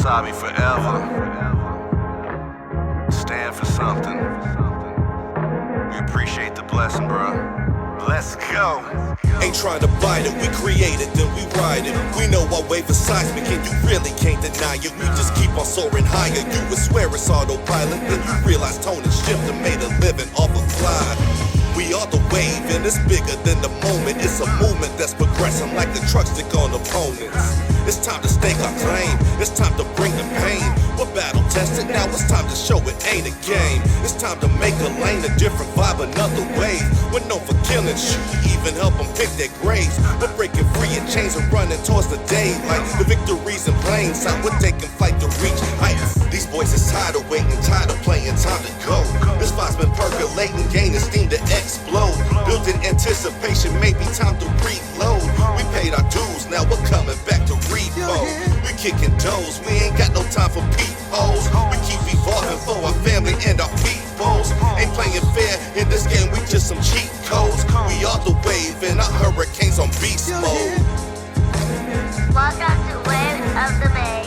Wasabi forever. Stand for something. We appreciate the blessing, bro. Let's go. Ain't trying to bite it, we create it, then we ride it. We know our wave is seismic and you really can't deny it. We just keep on soaring higher, you would swear it's autopilot. Then you realize tone and shift and made a living off a fly. We are the wave and it's bigger than the moment. It's a movement that's progressing like the truck stick on opponents. It's time to stake our claim, it's time to bring the pain. We're battle tested, now it's time to show it ain't a game. It's time to make a lane, a different vibe, another wave. We're known for killing, shoot, even help them pick their graves. We're breaking free of chains and running towards the day. Like the victories in plain sight, we're taking flight to reach heights. These boys is tired of waiting, tired of playing, time to go. This vibe's been percolating, gaining steam to explode. Built in anticipation, maybe time to reload. We paid our dues, now we're coming back to repo. We kicking doors, we ain't got no time for peepholes. We keep evolving for our family and our peoples. Ain't playing fair in this game, we just some cheat codes. We are the wave and our hurricanes on beast mode. Welcome to Waves of the Bay.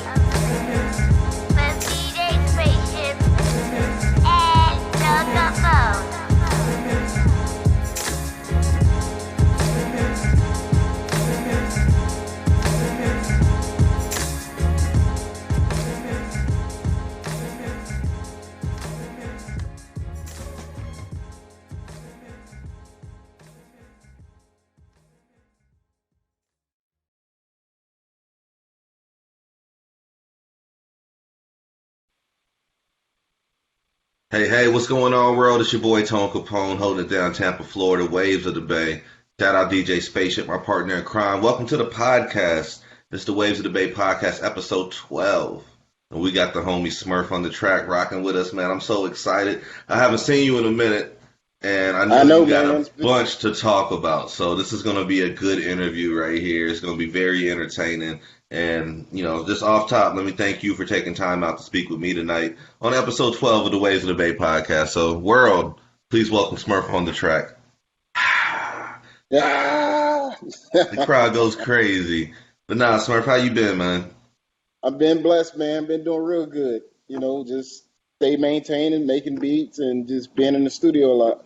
With DJ Spaceship and Loco Phone. Hey, what's going on, world? It's your boy Tone Capone, holding it down Tampa, Florida, Waves of the Bay. Shout out DJ Spaceship, my partner in crime. Welcome to the podcast. It's the Waves of the Bay podcast, episode 12. And we got the homie Smurf on the track rocking with us, man. I'm so excited. I haven't seen you in a minute, and I know you got a bunch to talk about. So this is going to be a good interview right here. It's going to be very entertaining. And, you know, just off top, let me thank you for taking time out to speak with me tonight on episode 12 of the Waves of the Bay podcast. So, world, please welcome Smurf on the track. The crowd goes crazy. But nah, Smurf, how you been, man? I've been blessed, man. Been doing real good. You know, just stay maintaining, making beats, and just being in the studio a lot.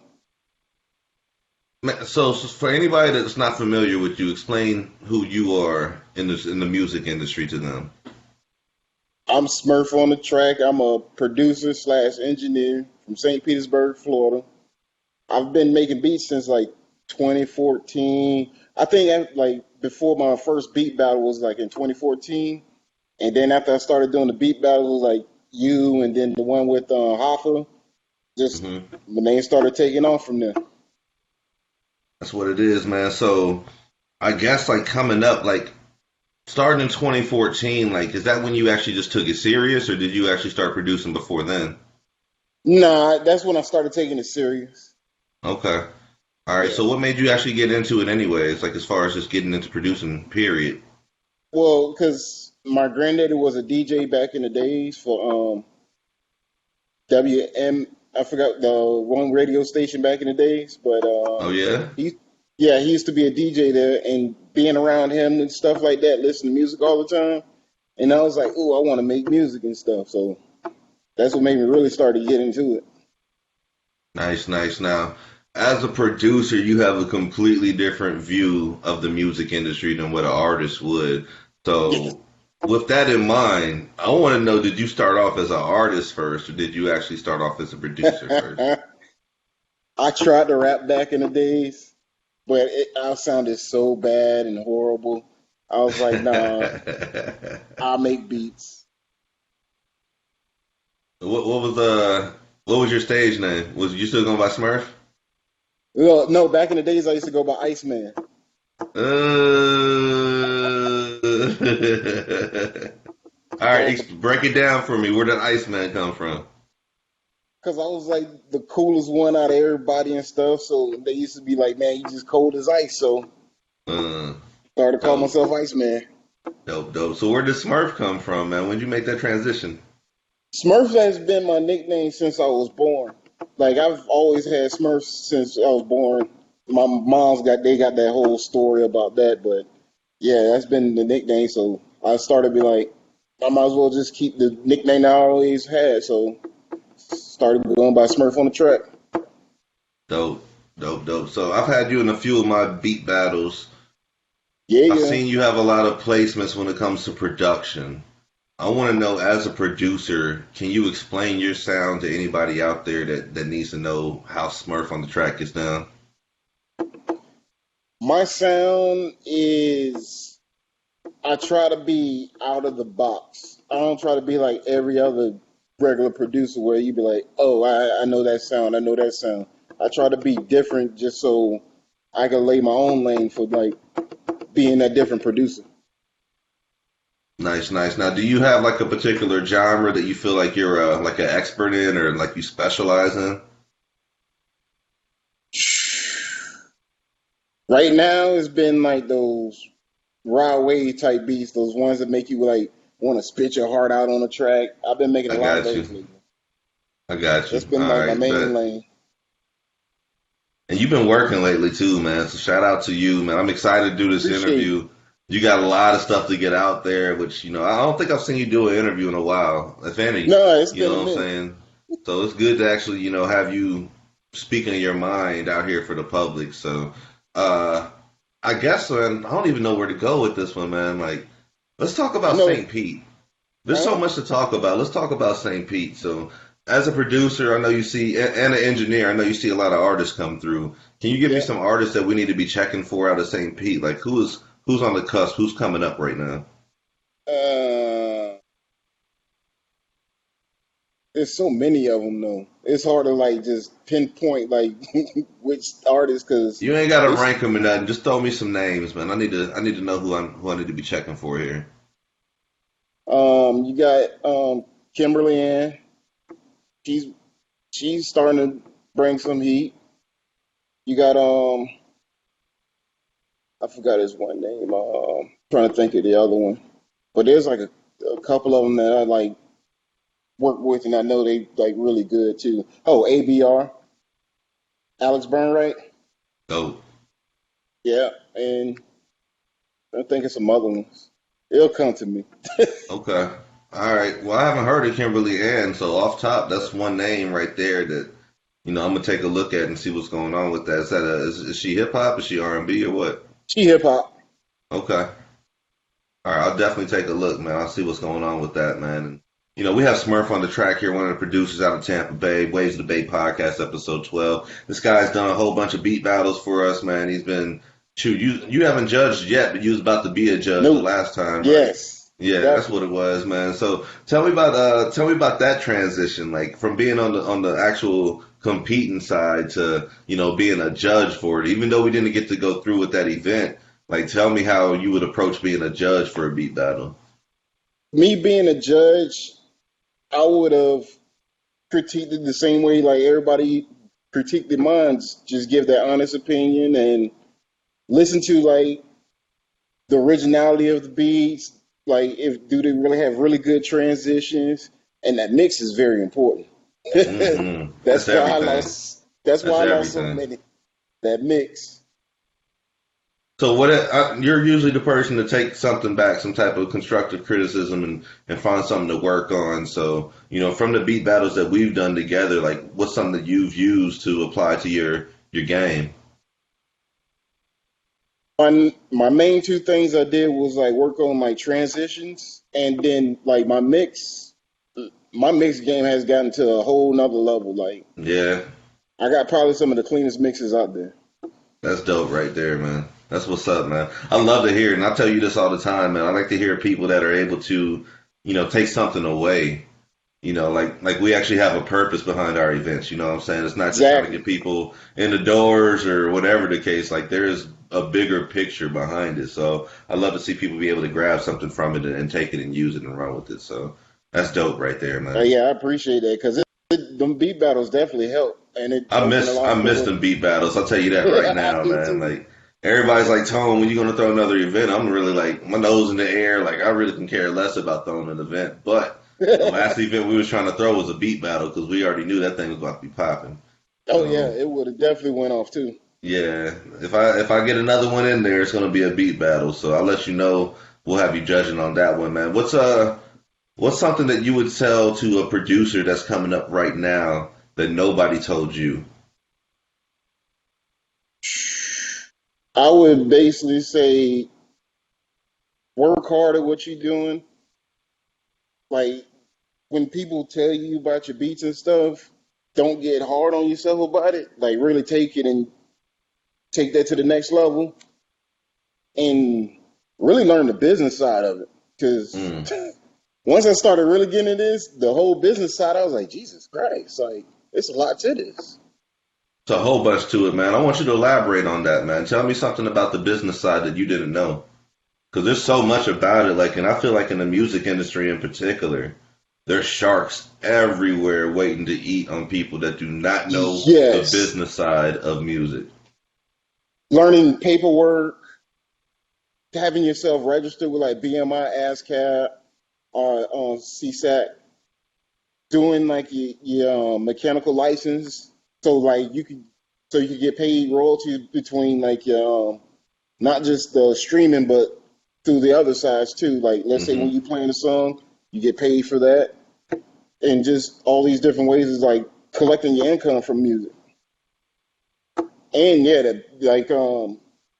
So for anybody that's not familiar with you, explain who you are in the music industry to them. I'm Smurf on the track. I'm a producer / engineer from St. Petersburg, Florida. I've been making beats since like 2014. I think like before my first beat battle was like in 2014. And then after I started doing the beat battle, it was like you and then the one with Hoffa. Just the name started taking off from there. That's what it is, man. So I guess like coming up, like starting in 2014, like is that when you actually just took it serious, or did you actually start producing before then? Nah, that's when I started taking it serious. Okay. All right. Yeah. So what made you actually get into it anyways, like as far as just getting into producing, period? Well, because my granddaddy was a DJ back in the days for WM. I forgot the one radio station back in the days, but Oh yeah. he used to be a DJ there, and being around him and stuff like that, listening to music all the time, and I was like, "Ooh, I want to make music and stuff." So that's what made me really start to get into it. Nice. Now, as a producer, you have a completely different view of the music industry than what an artist would. So, with that in mind, I want to know, did you start off as an artist first, or did you actually start off as a producer first? I tried to rap back in the days, but I sounded so bad and horrible. I was like, nah, I'll make beats. What was your stage name? Was you still going by Smurf? Well, no, back in the days I used to go by Iceman. All right, break it down for me. Where did Iceman come from? Because I was like the coolest one out of everybody and stuff. So they used to be like, man, you just cold as ice. So started to call myself Iceman. Dope. So where did Smurf come from, man? When did you make that transition? Smurf has been my nickname since I was born. Like I've always had Smurfs since I was born. My mom's got that whole story about that, but yeah, that's been the nickname. So I started to be like, I might as well just keep the nickname I always had. So started going by Smurf on the track. Dope, dope, dope. So I've had you in a few of my beat battles. Yeah, I've yeah. seen you have a lot of placements when it comes to production. I want to know, as a producer, can you explain your sound to anybody out there that needs to know how Smurf on the track is done? My sound is I try to be out of the box. I don't try to be like every other regular producer where you be like, oh, I know that sound. I know that sound. I try to be different just so I can lay my own lane for like being a different producer. Nice, nice. Now, do you have like a particular genre that you feel like you're like an expert in, or like you specialize in? Right now, it's been like those raw wave type beats, those ones that make you like want to spit your heart out on the track. I've been making a I lot of got those you. lately. I got That's you. been All like my right, main bet. lane. And you've been working lately too, man. So shout out to you, man. I'm excited to do this Appreciate it. interview. You got a lot of stuff to get out there, which, I don't think I've seen you do an interview in a while, if any. No, it's You been a know what I'm minute. saying? So it's good to actually, have you speaking of your mind out here for the public. So, I guess, man, I don't even know where to go with this one, man. Like, let's talk You about know, St. Pete. There's so huh? much to talk about. Let's talk about St. Pete. So, as a producer, I know you see, and an engineer, I know you see a lot of artists come through. Can you give me Yeah. some artists that we need to be checking for out of St. Pete? Like, who's on the cusp? Who's coming up right now? Uh, there's so many of them though. It's hard to like just pinpoint like which artist because You ain't got to it's rank them or nothing. Just throw me some names, man. I need to know who I need to be checking for here. you got Kimberly Ann. She's she's starting to bring some heat. You got I forgot his one name. Trying to think of the other one, but there's like a couple of them that I like work with, and I know they like really good too. Oh, ABR, Alex Burnright, Oh, yeah, and I think it's some other ones. It'll come to me. okay. All right. Well, I haven't heard of Kimberly Ann, so off top, that's one name right there that I'm gonna take a look at and see what's going on with that. Is she hip hop? Is she R&B or what? She hip hop. Okay. All right, I'll definitely take a look, man. I'll see what's going on with that, man. And we have Smurf on the track here, one of the producers out of Tampa Bay, Waves of the Bay podcast, episode 12. This guy's done a whole bunch of beat battles for us, man. He's been shoot, you haven't judged yet, but you was about to be a judge the Nope. last time, right? Yes, Yeah, that's what definitely. it was, man. So tell me about that transition, like from being on the actual competing side to being a judge for it. Even though we didn't get to go through with that event, like tell me how you would approach being a judge for a beat battle. Me being a judge, I would have critiqued it the same way like everybody critique the minds. Just give their honest opinion and listen to like the originality of the beats. Like, if do they really have really good transitions? And that mix is very important. That's That's why I everything. lost. That's That's why I lost so everything. many. That mix. So you're usually the person to take something back, some type of constructive criticism, and find something to work on. So from the beat battles that we've done together, like what's something that you've used to apply to your game? My main two things I did was like work on my transitions, and then like my mix game has gotten to a whole nother level. Like, Yeah, I got probably some of the cleanest mixes out there. that's dope right there, man. That's what's up, man. I love to hear it, and I tell you this all the time, man. I like to hear people that are able to, take something away. Like we actually have a purpose behind our events. You know what I'm saying? It's not just trying to Exactly. get people in the doors or whatever the case. Like there is a bigger picture behind it. So I love to see people be able to grab something from it and take it and use it and run with it. So that's dope right there, man. Yeah, I appreciate that because them beat battles definitely help, and it I opened a miss lot I of miss doors. them beat battles. I'll tell you that right I now, do man. too. Like everybody's like, Tone, when you gonna throw another event? I'm really like my nose in the air. Like I really can care less about throwing an event. But the last event we was trying to throw was a beat battle because we already knew that thing was about to be popping. Oh yeah, So it would have definitely went off too. yeah, if I get another one in there, it's gonna be a beat battle. So I'll let you know. We'll have you judging on that one, man. What's something that you would tell to a producer that's coming up right now that nobody told you? I would basically say work hard at what you're doing. Like when people tell you about your beats and stuff, don't get hard on yourself about it. Like really take it and take that to the next level and really learn the business side of it. Because Mm. once I started really getting into this, the whole business side, I was like, Jesus Christ, like it's a lot to this. It's a whole bunch to it, man. I want you to elaborate on that, man. Tell me something about the business side that you didn't know. Because there's so much about it. Like, and I feel like in the music industry in particular, there's sharks everywhere waiting to eat on people that do not know the Yes, business side of music. learning paperwork, having yourself registered with like BMI, ASCAP, or CSAC, doing like your mechanical license, so like you could get paid royalties between like your not just the streaming, but through the other sides too. Like let's say when Hmm. you playing a song, you get paid for that, and just all these different ways is like collecting your income from music. And yeah, that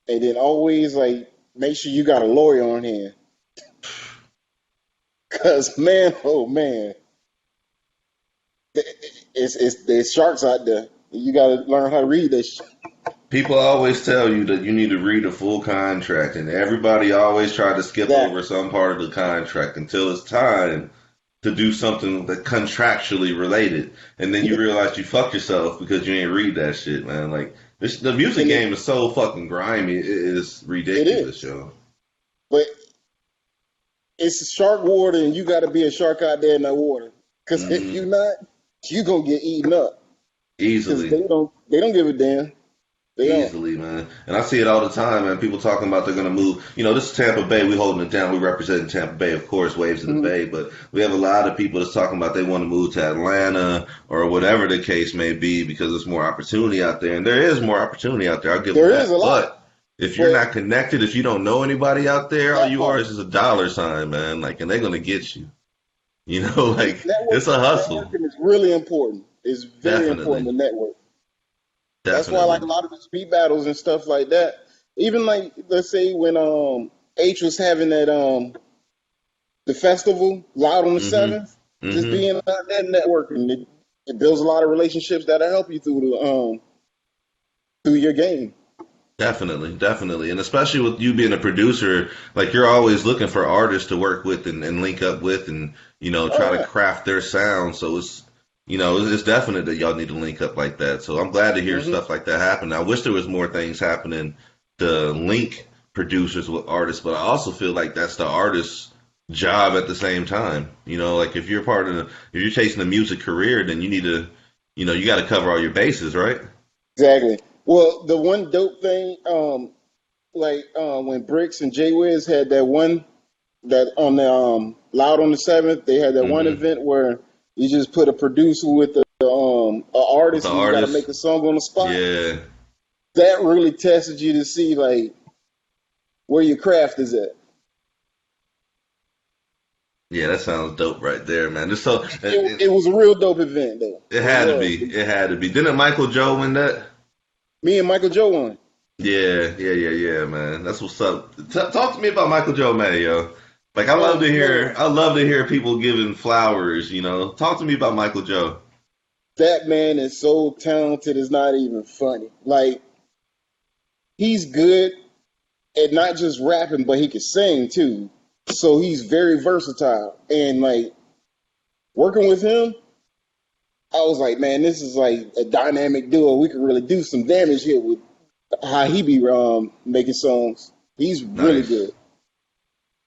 and then always like make sure you got a lawyer on hand, cause man, oh man, it's there's sharks out there. You got to learn how to read this. People always tell you that you need to read a full contract, and everybody always try to skip over Exactly. some part of the contract until it's time to do something that contractually related, and then you realize you fucked yourself because you ain't read that shit, man. Like the music And game is so fucking grimy, it is it ridiculous, is, yo. but it's shark water, and you got to be a shark out there in that water. Because if Hmm. you're not, you gonna get eaten up. Because Easily. they don't give a damn. They don't. Easily, man. And I see it all the time, man. People talking about they're going to move. You know, this is Tampa Bay. We holding it down. We representing Tampa Bay, of course, Waves of the Mhm. Bay. But we have a lot of people that's talking about they want to move to Atlanta or whatever the case may be because there's more opportunity out there. And there is more opportunity out there. I'll give them There is that. a lot, But if you're but not connected, if you don't know anybody out there, all that you are part, is just a dollar sign, man. Like, and they're going to get you. You know, like, it's a hustle. networking is really important. It's very important Definitely. to network. That's why like Definitely. a lot of the speed battles and stuff like that. Even like let's say when H was having that the festival loud on the Mm-hmm. seventh, just Mm-hmm. being out there networking, it builds a lot of relationships that'll help you through your game. Definitely, definitely. And especially with you being a producer, like you're always looking for artists to work with and link up with and, Oh try to yeah. craft their sound. So it's definite that y'all need to link up like that. So I'm glad to hear Hmm. stuff like that happen. I wish there was more things happening to link producers with artists, but I also feel like that's the artist's job at the same time. Like if you're if you're chasing a music career, then you need to, you got to cover all your bases, right? Exactly. Well, the one dope thing, when Bricks and Jay Wiz had that one that on the Loud on the Seventh, they had that one Mm-hmm. event where you just put a producer with a With the artist and you got to make artist, a song on the spot. yeah. That really tested you to see like where your craft is at. Yeah, that sounds dope right there, man. Just so It was a real dope event though. it It had to was. be. It had to be. Didn't Michael Joe win that? Me and Michael Joe won. Yeah, yeah, yeah, yeah, man. That's what's up. Talk to me about Michael Joe, man, yo. Like Oh man, I love to hear people giving flowers. Talk to me about Michael Joe. that man is so talented. It's not even funny. Like he's good at not just rapping, but he can sing too. So he's very versatile. And like working with him, I was like, man, this is like a dynamic duo. We could really do some damage here with how he be making songs. He's really Nice. good.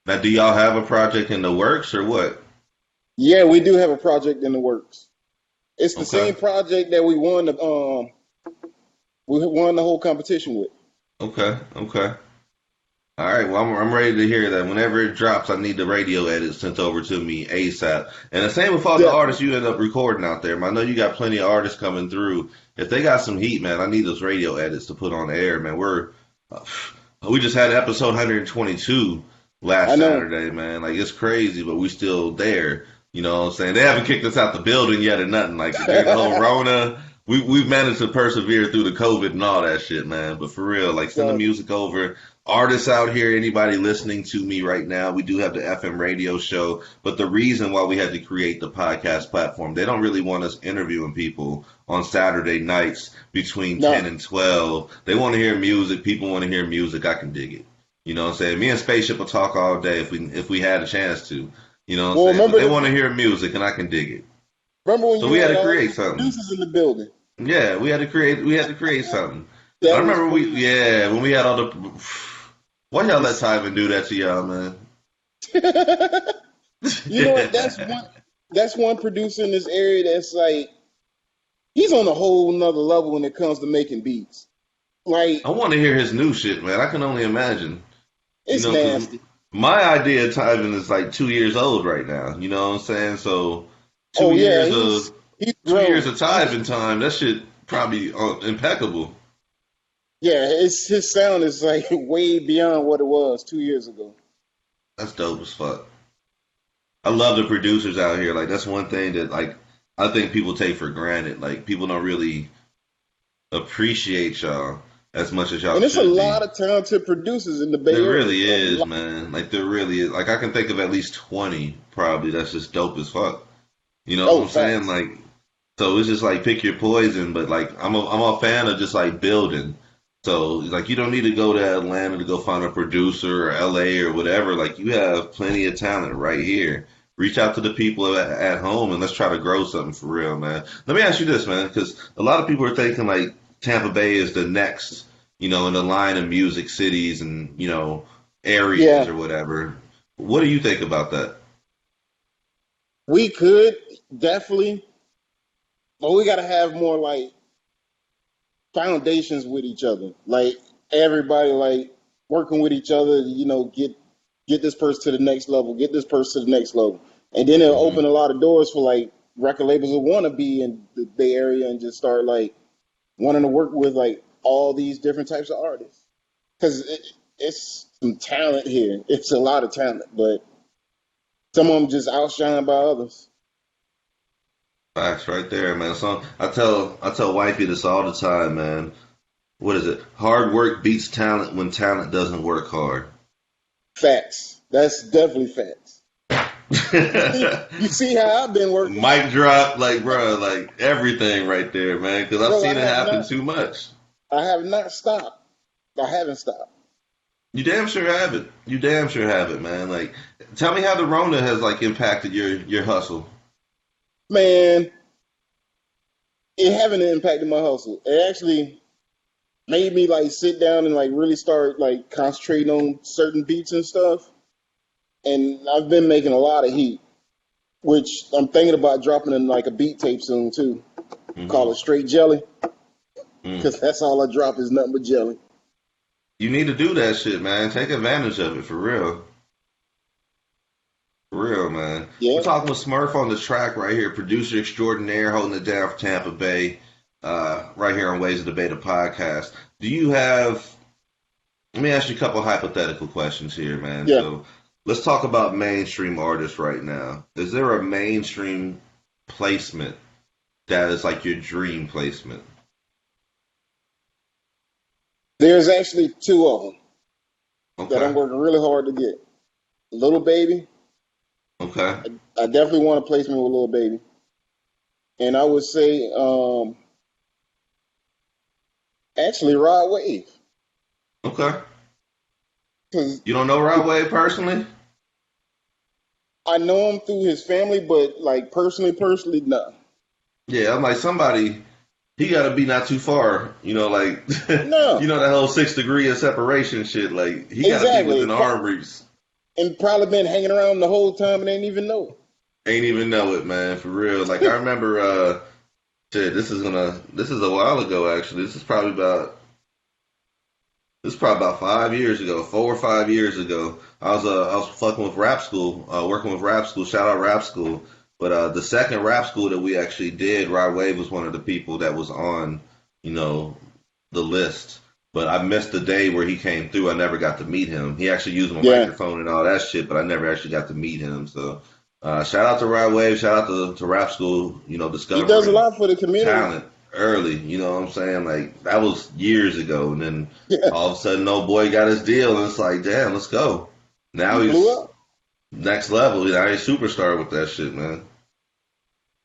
Now, do y'all have a project in the works or what? Yeah, we do have a project in the works. It's the Okay, same project that we won the whole competition with. okay, okay. All right, well, I'm ready to hear that. Whenever it drops, I need the radio edit sent over to me ASAP. And the same with all the Definitely. artists you end up recording out there. I know you got plenty of artists coming through. If they got some heat, man, I need those radio edits to put on air, man. We just had episode 122. I last know. Saturday, man. Like it's crazy, but we still there. You know what I'm saying? They haven't kicked us out the building yet or nothing. Like during the whole Rona, we've managed to persevere through the COVID and all that shit, man. But for real, like send the So, music over. Artists out here, anybody listening to me right now, we do have the FM radio show. But the reason why we had to create the podcast platform, they don't really want us interviewing people on Saturday nights between 10 no. and 12. They want to hear music. People want to hear music. I can dig it. You know what I'm saying? Me and Spaceship will talk all day if we had a chance to. You know what I'm Well, saying? But they want to hear music, and I can dig it. remember when So you we had had to all create these something. producers in the building? Yeah, we had to create something. I That was remember funny. when we had all the. Why y'all let Tyvin do that to y'all, man? You know what? That's one producer in this area that's like he's on a whole nother level when it comes to making beats. Like I want to hear his new shit, man. I can only imagine. You it's know, because nasty. my idea of Tyvin is like 2 years old right now. You know what I'm saying? So two Oh yeah, years he's of he's 2 years grown. of Tyvin time, that shit probably impeccable. Yeah, his sound is like way beyond what it was 2 years ago. That's dope as fuck. I love the producers out here. Like that's one thing that like I think people take for granted. Like people don't really appreciate y'all as much as y'all And it's a should lot be. of talented producers in the Bay There Area. really A is, lot. man. Like there really is. Like I can think of at least 20 probably that's just dope as fuck. You know what Oh, I'm saying? facts. Like so it's just like pick your poison, but like I'm a fan of just like building. So like you don't need to go to Atlanta to go find a producer or LA or whatever. Like you have plenty of talent right here. Reach out to the people at home and let's try to grow something for real, man. Let me ask you this, man, because a lot of people are thinking like Tampa Bay is the next, in the line of music cities and areas Yeah, or whatever. What do you think about that? we could definitely, but we got to have more like foundations with each other. Like everybody, like working with each other. Get this person to the next level. Get this person to the next level, and then it'll Hmm. open a lot of doors for like record labels who want to be in the Bay Area and just start like wanting to work with like all these different types of artists. Because it's some talent here. It's a lot of talent, but some of them just outshined by others. Facts right there, man. So I tell wifey this all the time, man. What is it? Hard work beats talent when talent doesn't work hard. Facts. That's definitely facts. You see how I've been working, Mic drop, like bro, like everything right there, man. Because I've bro. seen it happen too much. I have not stopped. I haven't stopped. You damn sure have it. You damn sure have it, man. Like, tell me how the Rona has like impacted your hustle. Man, it haven't impacted my hustle. It actually made me like sit down and like really start like concentrating on certain beats and stuff. And I've been making a lot of heat, which I'm thinking about dropping in like a beat tape soon too. Call Hmm. it Straight Jelly, Mm. because that's all I drop is nothing but jelly. You need to do that shit, man. Take advantage of it for real. For real, man. We're Yeah. talking with Smurf on the track right here, producer extraordinaire, holding it down for Tampa Bay, right here on Ways of the Beta podcast. Do you have? Let me ask you a couple hypothetical questions here, man. Yeah. So let's talk about mainstream artists right now. Is there a mainstream placement that is like your dream placement? There's actually two of them that I'm Okay, working really hard to get. Little Baby, okay, I definitely want a placement with Little Baby. And I would say, actually, Rod Wave. okay. Because You don't know Rod Wave personally? I know him through his family, but like personally, no. Yeah, I'm like somebody. He got to be not too far, like No, that whole 6 degree of separation shit. Like he got to be exactly. within arm reach. And probably been hanging around the whole time and ain't even know it. Ain't even know it, man, for real. Like I remember, shit. This is a while ago actually. This is probably about 5 years ago, 4 or 5 years ago. I was fucking with rap school, working with rap school. Shout out rap school. But the second rap school that we actually did, Rod Wave was one of the people that was on, you know, the list. But I missed the day where he came through. I never got to meet him. He actually used my Yeah, microphone and all that shit, but I never actually got to meet him. So shout out to Rod Wave, shout out to Rap School, he does a discovering lot for the community. talent early. You know what I'm saying? Like that was years ago, and then Yeah, all of a sudden, no boy got his deal, and it's like, damn, let's go. Now he blew he's up. next level. Now he's superstar with that shit, man.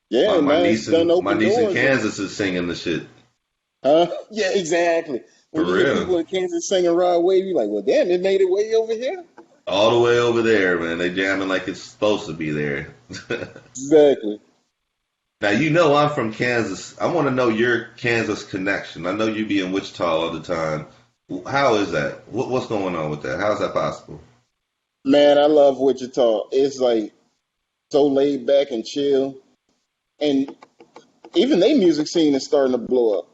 Yeah, and My now niece it's done in my open niece in doors. And Kansas is singing the shit yeah, exactly. for When you hear real. people in Kansas singing Rod Wave, you're like, well, damn, it made it way over here. All the way over there, man. They jamming like it's supposed to be there. Exactly. Now you know I'm from Kansas. I want to know your Kansas connection. I know you be in Wichita all the time. How is that? What's going on with that? How is that possible? Man, I love Wichita. It's like so laid back and chill. And even their music scene is starting to blow up.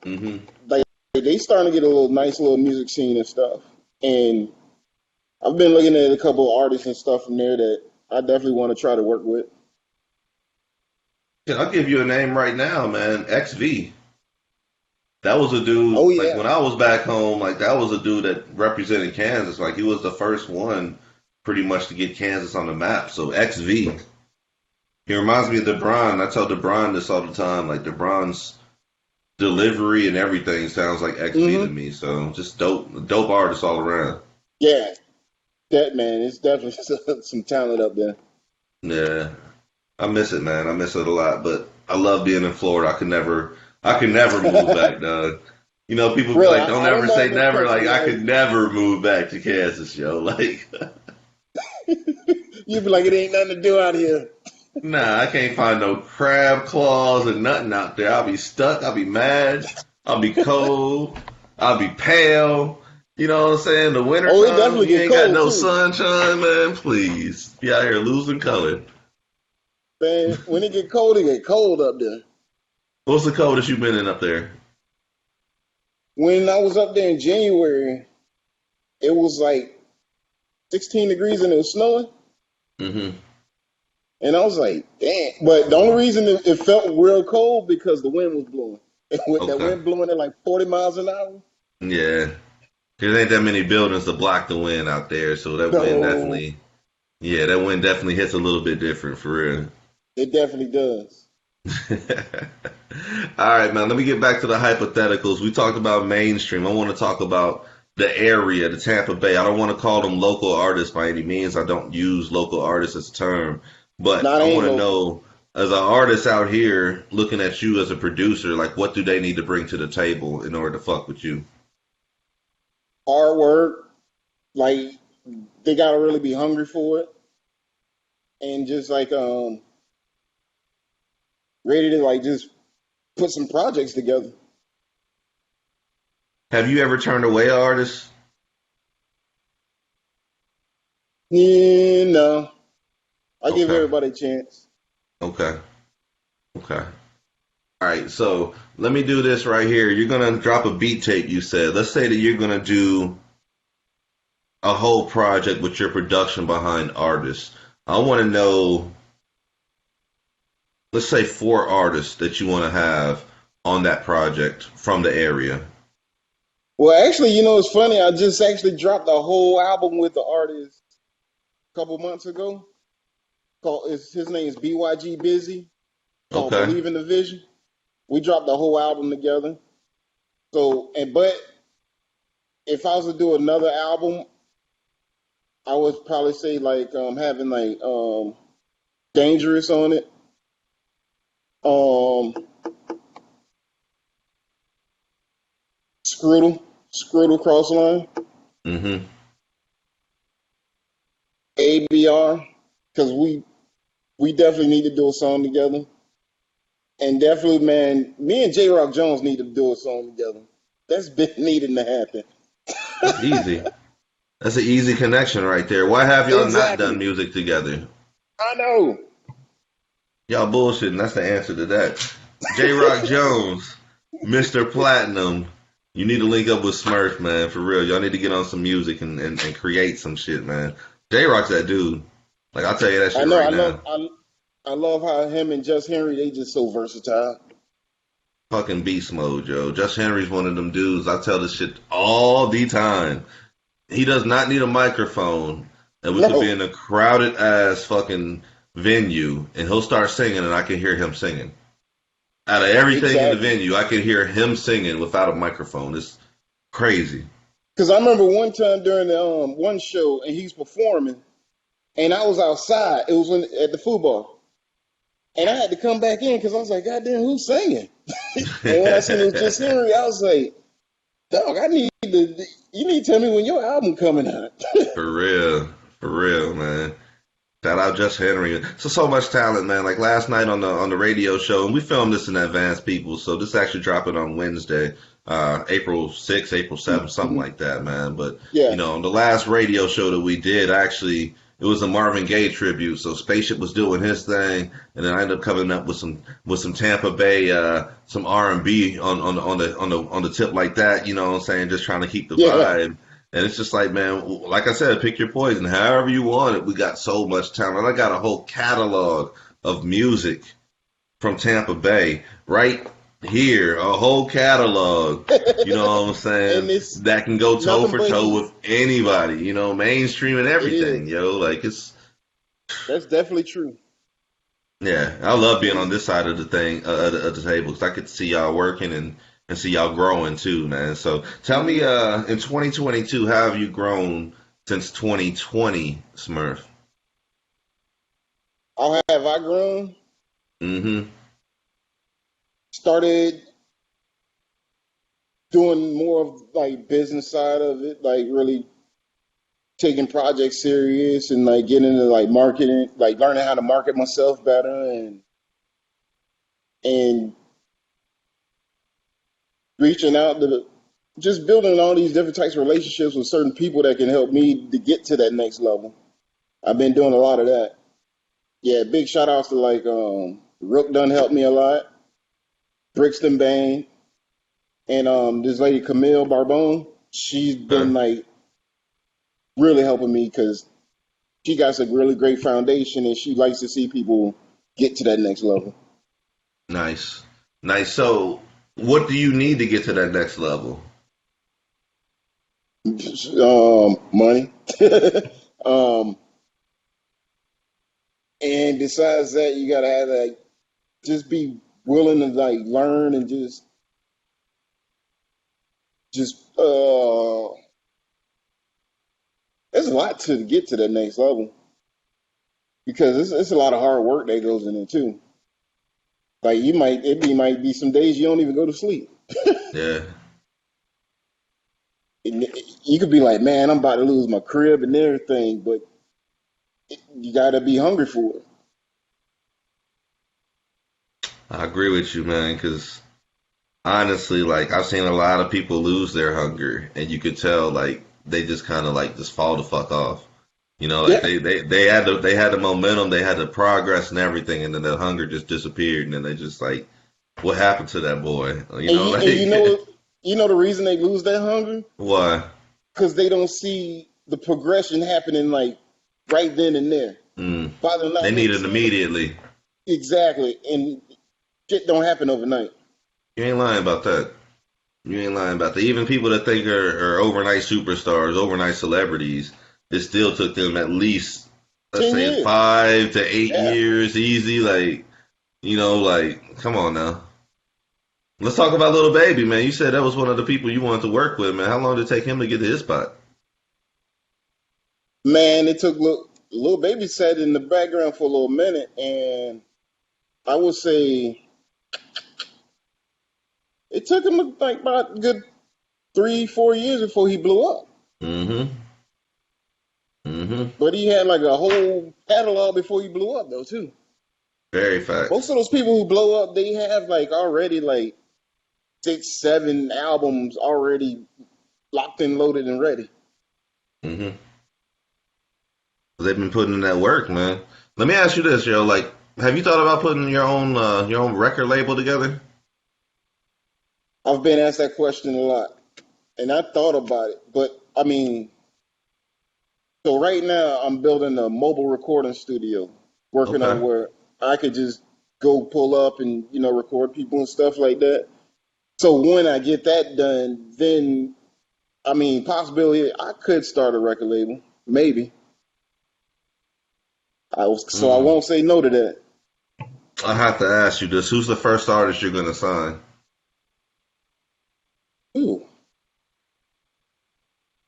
Hmm. Like they starting to get a little nice little music scene and stuff. And I've been looking at a couple of artists and stuff from there that I definitely want to try to work with. I'll give you a name right now, man. XV. That was a dude. Oh Like yeah. when I was back home, like that was a dude that represented Kansas. Like he was the first one, pretty much, to get Kansas on the map. So XV. He reminds me of DeBron. I tell DeBron this all the time. Like DeBron's delivery and everything sounds like XV to Hmm. me. So just dope artists all around. Yeah. That man, it's definitely some talent up there. Yeah, I miss it, man. I miss it a lot. But I love being in Florida. I could never move back, dog. People be Really, like, "Don't I don't ever say mind the never." Like country I life. could never move back to Kansas, yo. Like, You'd be like, it ain't nothing to do out here. nah, I can't find no crab claws and nothing out there. I'll be stuck. I'll be mad. I'll be cold. I'll be pale. You know what I'm saying? The winter Oh, it time, definitely you get ain't got cold no too. sunshine, man. Please, be out here losing color. Man, when it get cold up there. What's the coldest you've been in up there? When I was up there in January, it was like 16 degrees and it was snowing. Hmm. And I was like, damn. But the only reason it felt real cold because the wind was blowing. With that Okay. wind blowing at like 40 miles an hour. Yeah. There ain't that many buildings to block the wind out there, so that wind No, definitely, yeah, that wind definitely hits a little bit different for real. it definitely does. All right, man. Let me get back to the hypotheticals. We talked about mainstream. I want to talk about the area, the Tampa Bay. I don't want to call them local artists by any means. I don't use local artists as a term, but Not I ain't want to local. know, as an artist out here, looking at you as a producer, like what do they need to bring to the table in order to fuck with you? Hard work. Like they gotta really be hungry for it. And just like ready to like just put some projects together. Have you ever turned away an artist? Yeah, no. I give Okay, everybody a chance. okay, okay. All right, so let me do this right here. You're gonna drop a beat tape, you said. Let's say that you're gonna do a whole project with your production behind artists. I want to know, let's say 4 artists that you want to have on that project from the area. Well, actually, it's funny. I just actually dropped a whole album with the artist a couple months ago. His name is BYG Busy, called Okay. Believe in the Vision. We dropped the whole album together. But if I was to do another album, I would probably say like having like Dangerous on it. Um, Scruttle Crossline, Mm-hmm. ABR, because we definitely need to do a song together. And definitely, man, me and J Rock Jones need to do a song together. That's been needing to happen. That's easy. That's an easy connection right there. Why have y'all not done Exactly. music together? I know. Y'all bullshitting. That's the answer to that. J Rock Jones, Mr. Platinum. You need to link up with Smurf, man, for real. Y'all need to get on some music and create some shit, man. J Rock's that dude. Like, I'll tell you that I shit know. right now. I love how him and Just Henry they just so versatile. fucking beast mode, yo. Just Henry's one of them dudes. I tell this shit all the time. He does not need a microphone, and we could be No, in a crowded ass fucking venue, and he'll start singing, and I can hear him singing. Out of everything in the exactly. venue, I can hear him singing without a microphone. It's crazy. Because I remember one time during the one show, and he's performing, and I was outside. It was at the football, and I had to come back in because I was like, God damn, who's singing? And when I seen it was just Henry, I was like, dog, I need to. You need to tell me when your album coming out. For real, man. Shout out Just Henry. So much talent, man. Like last night on the radio show, and we filmed this in advance, people. So this actually dropping on Wednesday, April 6th, April 7th, something like that, man. But Yeah, on the last radio show that we did, actually, it was a Marvin Gaye tribute. So Spaceship was doing his thing, and then I ended up coming up with some Tampa Bay, some R&B on the tip like that. You know what I'm saying? Just trying to keep the yeah. vibe. And it's just like, man, like I said, pick your poison. However you want it. We got so much talent. I got a whole catalog of music from Tampa Bay right here. A whole catalog. You know what I'm saying? And it's That can go toe nothing for but toe heat. with anybody. Mainstream and It is. everything, yo. Like it's That's definitely true. yeah. I love being on this side of the thing of the table because I could see y'all working and see y'all growing too, man. So tell me, Hmm. in 2022, how have you grown since 2020, Smurf? How have I grown? Mm-hmm. Started doing more of like business side of it, like really taking projects serious and like getting into like marketing, like learning how to market myself better and reaching out to just building all these different types of relationships with certain people that can help me to get to that next level. I've been doing a lot of that. Yeah, big shout outs to like Rook done helped me a lot, Brixton Bain, and this lady Camille Barbone. She's Okay. been like really helping me because she got a really great foundation and she likes to see people get to that next level. Nice. Nice. So what do you need to get to that next level? Money. um, and besides that, you gotta have like just be willing to like learn and just there's a lot to get to that next level because it's a lot of hard work that goes in it too. Like might be some days you don't even go to sleep. Yeah. And you could be like, man, I'm about to lose my crib and everything, but you gotta be hungry for it. I agree with you, man, because honestly, like I've seen a lot of people lose their hunger, and you could tell like they just kind of like just fall the fuck off. Like Yeah, they had the momentum, they had the progress and everything, and then the hunger just disappeared, and then they just like, what happened to that boy? and Like you know the reason they lose that hunger why? because they don't see the progression happening like right then and there. Mm, By the they not need not it seeing it immediately. exactly, and shit don't happen overnight. You ain't lying about that. You ain't lying about that. Even people that think are overnight superstars, overnight celebrities, it still took them at least, let's 10 say, years. 5 to 8 Yeah. years easy. Like, like, come on now. Let's talk about Little Baby, man. You said that was one of the people you wanted to work with, man. How long did it take him to get to his spot? Man, it took little baby sat in the background for a little minute, and I would say it took him like about a good 3, 4 years before he blew up. Mm-hmm. Mm-hmm. But he had like a whole catalog before he blew up, though, too. Very Most facts. of those people who blow up, they have like already like 6, 7 albums already locked and loaded and ready. Mm-hmm. They've been putting in that work, man. Let me ask you this, yo. Like, have you thought about putting your own record label together? I've been asked that question a lot, and I thought about it, but I mean, so right now I'm building a mobile recording studio, working on Okay. where I could just go pull up and record people and stuff like that. So when I get that done, then I mean, possibility I could start a record label, maybe. So I Mm. won't say no to that. I have to ask you this: who's the first artist you're gonna sign? Ooh,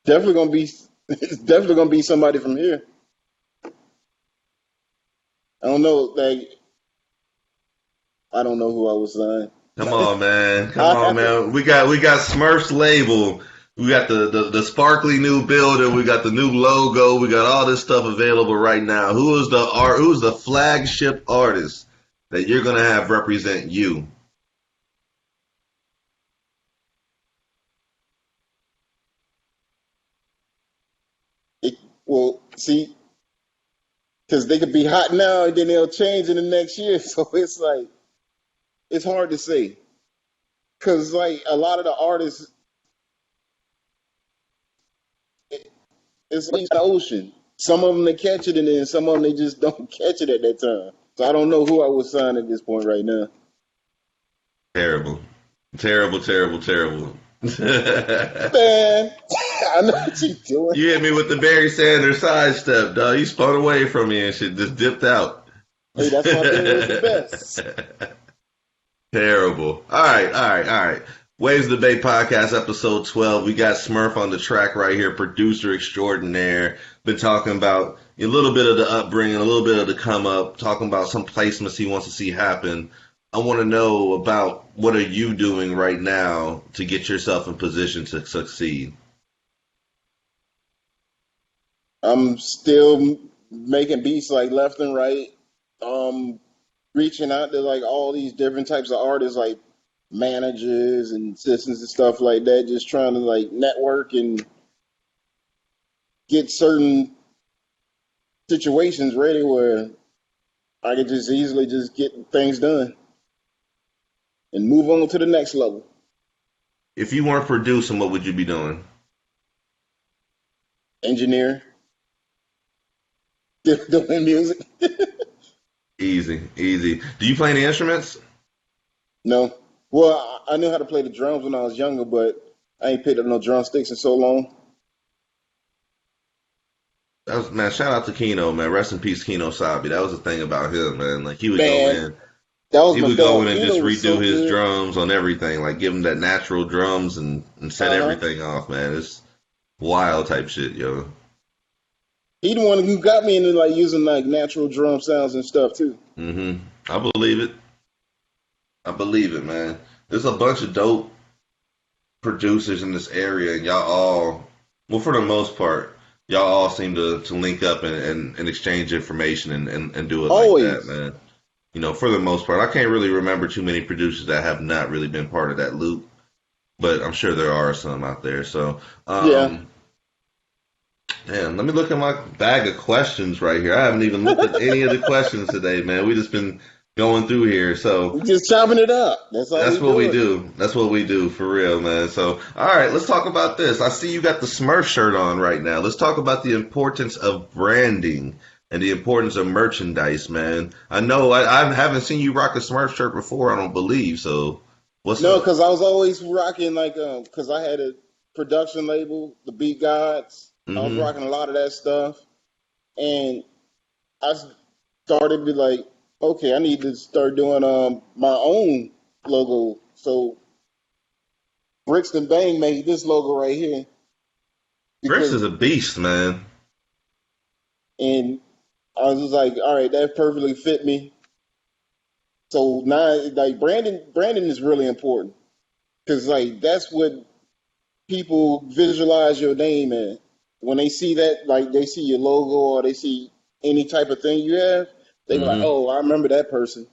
definitely gonna be. It's definitely gonna be somebody from here. I don't know. Like I don't know who I was sign. Come on, man. Come I on, have to. man. We got Smurf's label. We got the sparkly new building. We got the new logo. We got all this stuff available right now. Who's the flagship artist that you're gonna have represent you? It, well, see, because they could be hot now and then they'll change in the next year. So it's like it's hard to say. Because like a lot of the artists, it's like the ocean. Some of them they catch it, and then some of them they just don't catch it at that time. So I don't know who I would sign at this point right now. Terrible, terrible, terrible, terrible. Man, I know what you're doing. You hit me with the Barry Sanders sidestep, dog. You spun away from me and shit just dipped out. Hey, that's my favorite was the best. Terrible. All right, all right, all right. Waves of the Bay podcast, episode 12. We got Smurf on the track right here, producer extraordinaire. Been talking about a little bit of the upbringing, a little bit of the come up, talking about some placements he wants to see happen. I want to know about what are you doing right now to get yourself in position to succeed. I'm still making beats like left and right. Um, Reaching out to like all these different types of artists, like managers and assistants and stuff like that. Just trying to like network and get certain situations ready where I could just easily just get things done and move on to the next level. If you weren't producing, what would you be doing? Engineer, doing music. Easy, easy. Do you play any instruments? No. Well, I knew how to play the drums when I was younger, but I ain't picked up no drumsticks in so long. Man, shout out to Keno, man. Rest in peace, Keno Sabi. That was the thing about him, man. Like Man, that was he my would go dog. in and just Keno was redo so his good. drums on everything, like give him that natural drums and set Uh huh. everything off, man. It's wild type shit, yo. He the one who got me into like using like natural drum sounds and stuff too. I believe it. I believe it, man. There's a bunch of dope producers in this area, and y'all all, well, for the most part, y'all all seem to link up and exchange information and do it like that, Always. man. You know, for the most part, I can't really remember too many producers that have not really been part of that loop, but I'm sure there are some out there. So, Yeah. damn, let me look at my bag of questions right here. I haven't even looked at any of the questions today, man. We just been going through here. So, We just chopping it up. That's how that's we what do we it. do. That's what we do for real, man. So, all right, let's talk about this. I see you got the Smurf shirt on right now. Let's talk about the importance of branding and the importance of merchandise, man. I know I haven't seen you rock a Smurf shirt before, I don't believe. So, what's No, up? because I was always rocking like because I had a production label, the Beat Gods. I was Mm-hmm. rocking a lot of that stuff, and I started to be like, okay, I need to start doing my own logo. So Brixton Bang made this logo right here Bricks because, is a beast, man. and I was just like, all right, that perfectly fit me. So now, like branding is really important because like that's what people visualize your name in. When they see that, like they see your logo or they see any type of thing you have, they be like, Mm-hmm. oh, I remember that person.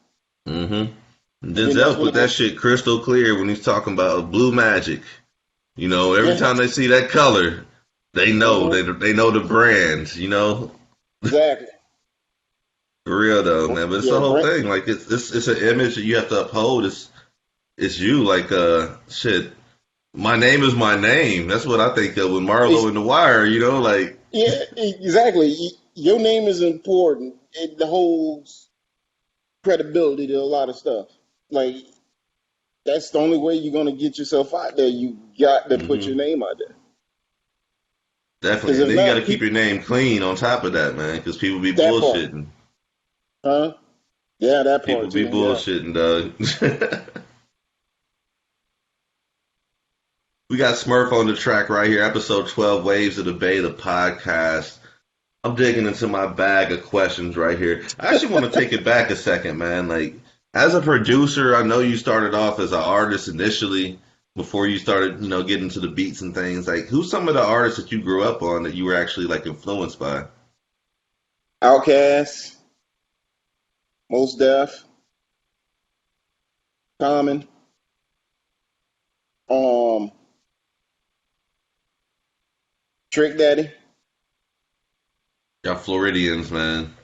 Mm-hmm. And then that's Denzel when put that shit crystal clear when he's talking about blue magic. You know, every yeah, time they see that color, they know hmm they know the brand. You know, exactly. for real though, man. But it's the Yeah, whole brand. thing. Like it's an image that you have to uphold. It's you. Like shit. My name is my name. That's what I think of with Marlo It's, and The Wire. You know, like yeah, exactly. Your name is important. It holds credibility to a lot of stuff. Like That's the only way you're gonna get yourself out there. You got to put your Hmm. name out there. Because Definitely. And if then you got to not, keep people your name clean on top of that, man, because people be that part, bullshitting. huh? Yeah, that People part be too. Yeah. bullshitting, dog. We got Smurf on the track right here, episode 12, Waves of the Bay, the podcast. I'm digging into my bag of questions right here. I actually want to take it back a second, man. Like, as a producer, I know you started off as an artist initially before you started, getting to the beats and things. Like, who's some of the artists that you grew up on that you were actually like influenced by? Outcast, Most Def, Common, um, Trick Daddy. Y'all Floridians, man.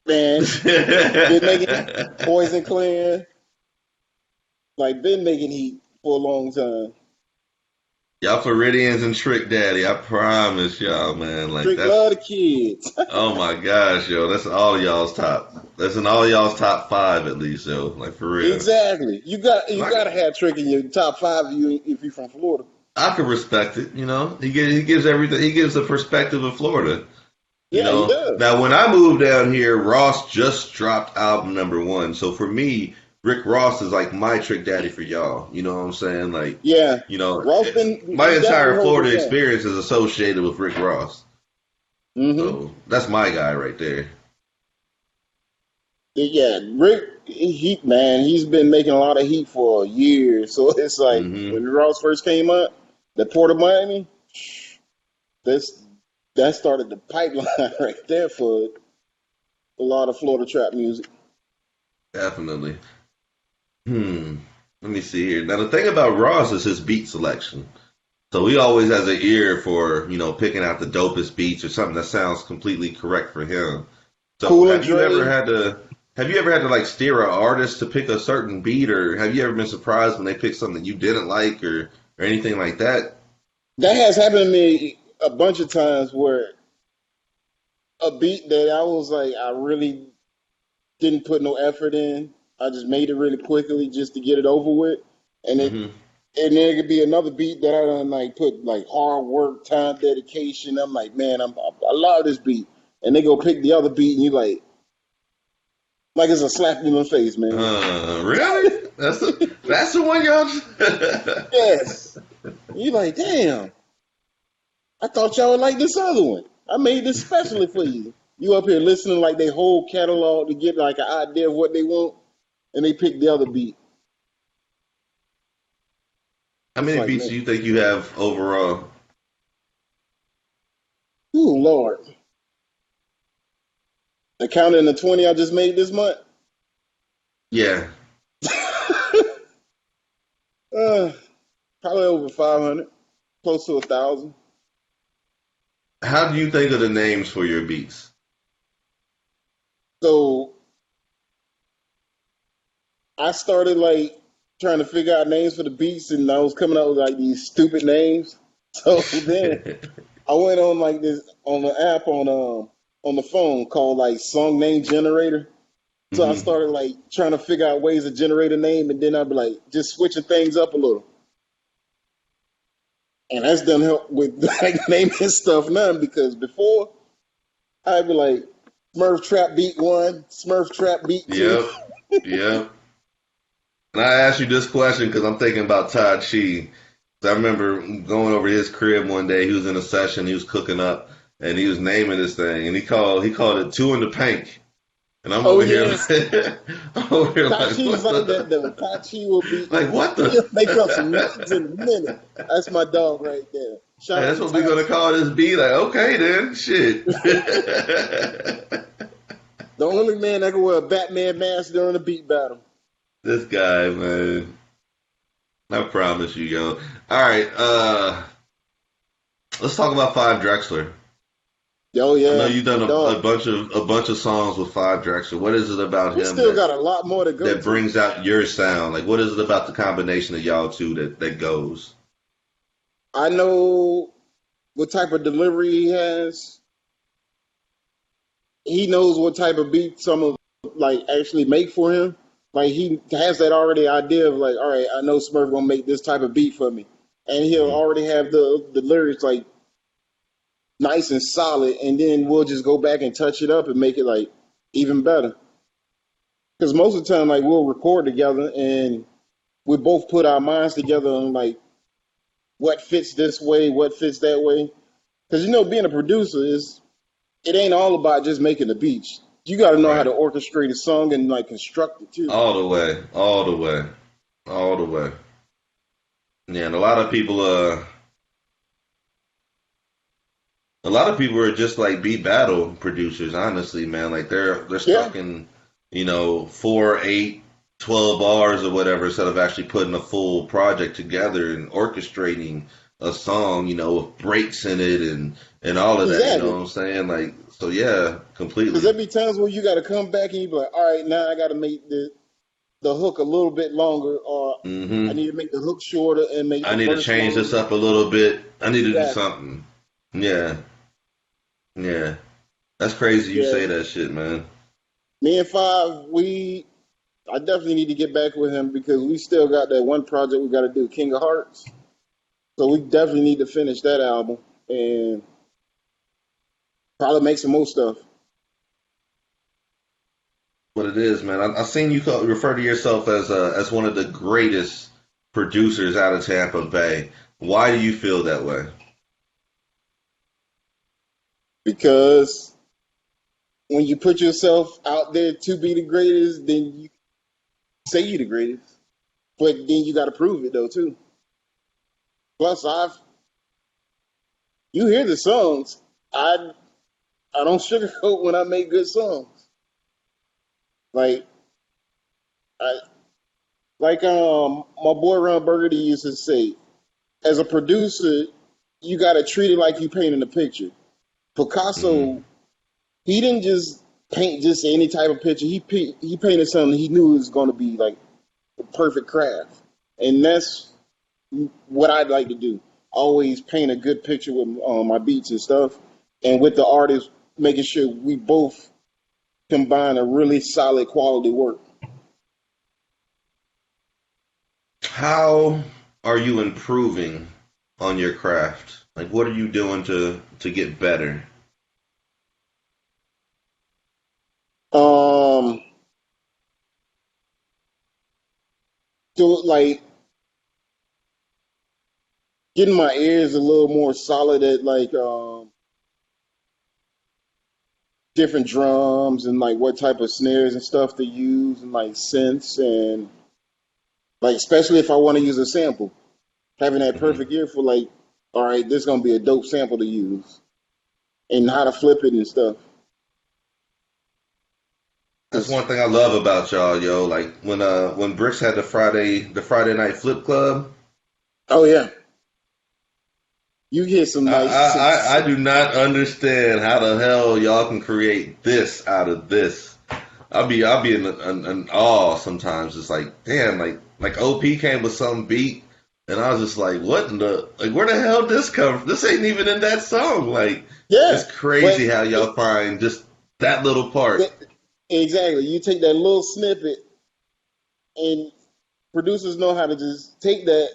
Man, been making Poison Clan, like been making heat for a long time. Y'all Floridians and Trick Daddy, I promise y'all, man. Like Trick love that's the kids. oh my gosh, yo, that's all y'all's top. That's in all y'all's top five at least, yo. Like for real. Exactly. You I, gotta have Trick in your top five if you're from Florida. I could respect it, you know. He gives everything. He gives the perspective of Florida, you Yeah, he know. does. Now when I moved down here, Ross just dropped album number one. So for me, Rick Ross is like my Trick Daddy for y'all. You know what I'm saying? Like, Yeah. Ross my he definitely entire holds Florida us down. experience is associated with Rick Ross. Mm-hmm. So that's my guy right there. Yeah, Rick, he's been making a lot of heat for years. So it's like Hmm. when Ross first came up, the Port of Miami, that's that started the pipeline right there for a lot of Florida trap music. Definitely. Hmm. Let me see here. Now the thing about Ross is his beat selection. So he always has an ear for, picking out the dopest beats or something that sounds completely correct for him. So Cool and Dre, have you ever had to like steer an artist to pick a certain beat, or have you ever been surprised when they pick something you didn't like, or anything like that? that has happened to me a bunch of times where a beat that I was like, I really didn't put no effort in. I just made it really quickly just to get it over with. And it Hmm. and then it could be another beat that I done like put like hard work, time, dedication. I'm like, man, I love this beat. And they go pick the other beat and you like it's a slap in the face, man. Really? That's the one y'all. Yes. You like, damn, I thought y'all would like this other one. I made this specially for you. You up here listening like they whole catalog to get like an idea of what they want, and they pick the other beat. How It's many like, beats do man, you think you have overall? oh Lord. Accounting the 20 I just made this month. Yeah. Uh, Probably over 500, close to 1,000. How do you think of the names for your beats? So I started like trying to figure out names for the beats, and I was coming up with like these stupid names. So then I went on like this on the app on the phone called like Song Name Generator. So I Hmm. started like trying to figure out ways to generate a name, and then I'd be like just switching things up a little, and that's done help with like naming stuff now because before I'd be like Smurf Trap Beat One, Smurf Trap Beat Two. Yep. Yep. And I asked you this question because I'm thinking about Todd Chi. So I remember going over his crib one day. He was in a session. He was cooking up, and he was naming this thing. And he called it Two in the Pink. And I'm Oh over here, yeah, I'm over here like Tachi's what like that. the The Tachi will be like what he'll the make up some names in a minute. That's my dog right there. Shout Hey, out that's to what we're gonna Tachi. call this beat. Like okay then, shit. The only man that can wear a Batman mask during a beat battle. This guy, man. I promise you, yo. All right, let's talk about Five Drexler. Oh I know yeah, you've my done a dog. bunch of songs with Five Drexler. What is it about We him still that got a lot more to go that to. brings out your sound? Like, what is it about the combination of y'all two that goes? I know what type of delivery he has. He knows what type of beats I'm gonna like actually make for him. Like he has that already idea of like, all right, I know Smurf gonna make this type of beat for me, and he'll Mhm. already have the lyrics like nice and solid, and then we'll just go back and touch it up and make it like even better. Because most of the time, like we'll record together and we both put our minds together on like what fits this way, what fits that way. Because being a producer is it ain't all about just making the beats. You got to know how Right. to orchestrate a song and like construct it too. All the way. All the way. All the way. Yeah, and a lot of people are just like beat battle producers, honestly, man. Like they're Yeah, stuck in, 4, 8, 12 bars or whatever, instead of actually putting a full project together and orchestrating a song, with breaks in it and all of that, you know exactly. what I'm saying? Like, so yeah, Because completely. there be times where you got to come back and you be like, all right, now I got to make the hook a little bit longer, or I Hmm. need to make the hook shorter and make I the need to verse change this longer. up a little bit. I need to do Exactly. something. Yeah, yeah. That's crazy you Yeah. say that shit, man. Me and Five, I definitely need to get back with him because we still got that one project we got to do, King of Hearts. So we definitely need to finish that album and probably make some more stuff. What it is, man. I've seen you refer to yourself as one of the greatest producers out of Tampa Bay. Why do you feel that way? Because when you put yourself out there to be the greatest, then you say you the greatest. But then you got to prove it though too. Plus, you hear the songs. I don't sugarcoat when I make good songs. Like I my boy Ron Burgundy used to say, as a producer, you got to treat it like you painting a picture. Mm-hmm. Picasso, he didn't just paint just any type of picture. He painted something he knew was going to be like the perfect craft, and that's what I'd like to do. Always paint a good picture with my beats and stuff, and with the artist, making sure we both combine a really solid quality work. How are you improving on your craft? Like, what are you doing to get better? Um, so like getting my ears a little more solid at like different drums and like what type of snares and stuff to use and like synths and like especially if I want to use a sample, having that Hmm. perfect ear for like, all right, this is gonna be a dope sample to use and how to flip it and stuff. That's 'Cause- one thing I love about y'all, yo. Like when Bricks had the Friday night flip club. oh yeah, you hear some I, nice I, some, I I do not understand how the hell y'all can create this out of this. I'll be in awe sometimes. It's like, damn, like OP came with some beat, and I was just like, what in the like, where the hell this come from? This ain't even in that song. Like, yeah, it's but crazy how y'all find just that little part. it, exactly, you take that little snippet and producers know how to just take that,